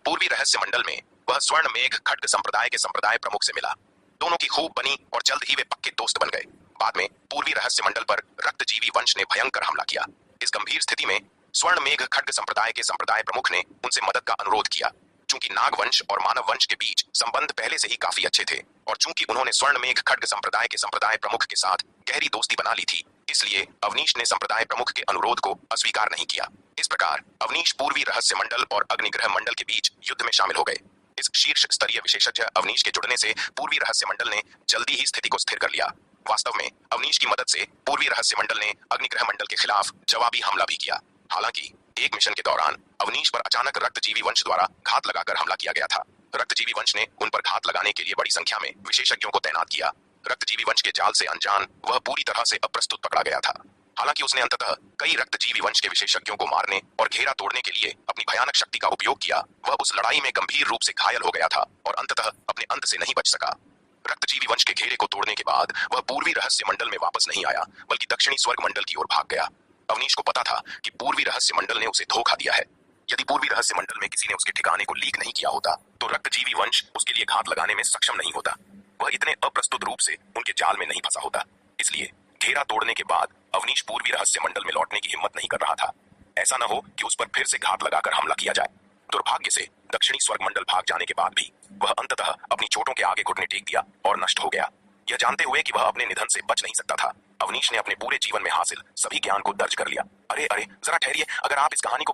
पूर्वी रहस्य मंडल में वह स्वर्ण मेघ खड्ग संप्रदाय के संप्रदाय प्रमुख से मिला। दोनों की खूब बनी और जल्द ही वे पक्के दोस्त बन गए। बाद में पूर्वी रहस्य मंडल पर रक्तजीवी वंश ने भयंकर हमला किया। इस गंभीर स्थिति में स्वर्ण मेघ खड्ग संप्रदाय के संप्रदाय प्रमुख ने उनसे मदद का अनुरोध किया। चूंकि नागवंश और मानव वंश के बीच संबंध पहले से ही काफी अच्छे थे और चूंकि उन्होंने स्वर्ण मेघ खड्ग संप्रदाय के संप्रदाय प्रमुख के साथ गहरी दोस्ती बना ली थी, इसलिए अवनीश ने संप्रदाय प्रमुख के अनुरोध को अस्वीकार नहीं किया। इस प्रकार अवनीश पूर्वी रहस्य मंडल और अग्निग्रह मंडल के बीच युद्ध में शामिल हो गए। इस शीर्ष स्तरीय विशेषज्ञ अवनीश के जुड़ने से पूर्वी रहस्य मंडल ने जल्दी ही स्थिति को स्थिर कर लिया। वास्तव में अवनीश की मदद से पूर्वी रहस्य मंडल ने अग्निग्रह मंडल के खिलाफ जवाबी हमला भी किया। हालांकि एक मिशन के दौरान अवनीश पर अचानक रक्तजीवी वंश द्वारा घात लगाकर हमला किया गया था। रक्तजीवी वंश ने उन पर घात लगाने के लिए बड़ी संख्या में विशेषज्ञों को तैनात किया। रक्तजीवी वंश के जाल से अनजान वह पूरी तरह से अप्रस्तुत पकड़ा गया था। हालांकि उसने अंततः कई रक्तजीवी वंश के विशेषज्ञों को मारने और घेरा तोड़ने के लिए अपनी भयानक शक्ति का उपयोग किया। वह उस लड़ाई में गंभीर रूप से घायल हो गया था और अंततः अपने अंत से नहीं बच सका। रक्तजीवी वंश के घेरे को तोड़ने के बाद वह पूर्वी रहस्य मंडल में वापस नहीं आया, बल्कि दक्षिणी स्वर्ग मंडल की ओर भाग गया। अवनीश को पता था कि पूर्वी रहस्य मंडल ने उसे धोखा दिया है। यदि पूर्वी रहस्य मंडल में किसी ने उसके ठिकाने को लीक नहीं किया होता, तो रक्तजीवी वंश उसके लिए घात लगाने में सक्षम नहीं होता। वह इतने अप्रस्तुत रूप से उनके जाल में नहीं फंसा होता। इसलिए घेरा तोड़ने के बाद अवनीश पूर्वी रहस्य मंडल में लौटने की हिम्मत नहीं कर रहा था। ऐसा न हो कि उस पर फिर से घात लगाकर हमला किया जाए। दुर्भाग्य से दक्षिणी स्वर्ग मंडल भाग जाने के बाद भी वह अंततः अपनी चोटों के आगे घुटने टेक दिया और नष्ट हो गया। यह जानते हुए कि वह अपने निधन से बच नहीं सकता था, अवनीश ने अपने पूरे जीवन में हासिल सभी ज्ञान को दर्ज कर लिया। अरे जरा ठहरिए, अगर आप इस कहानी को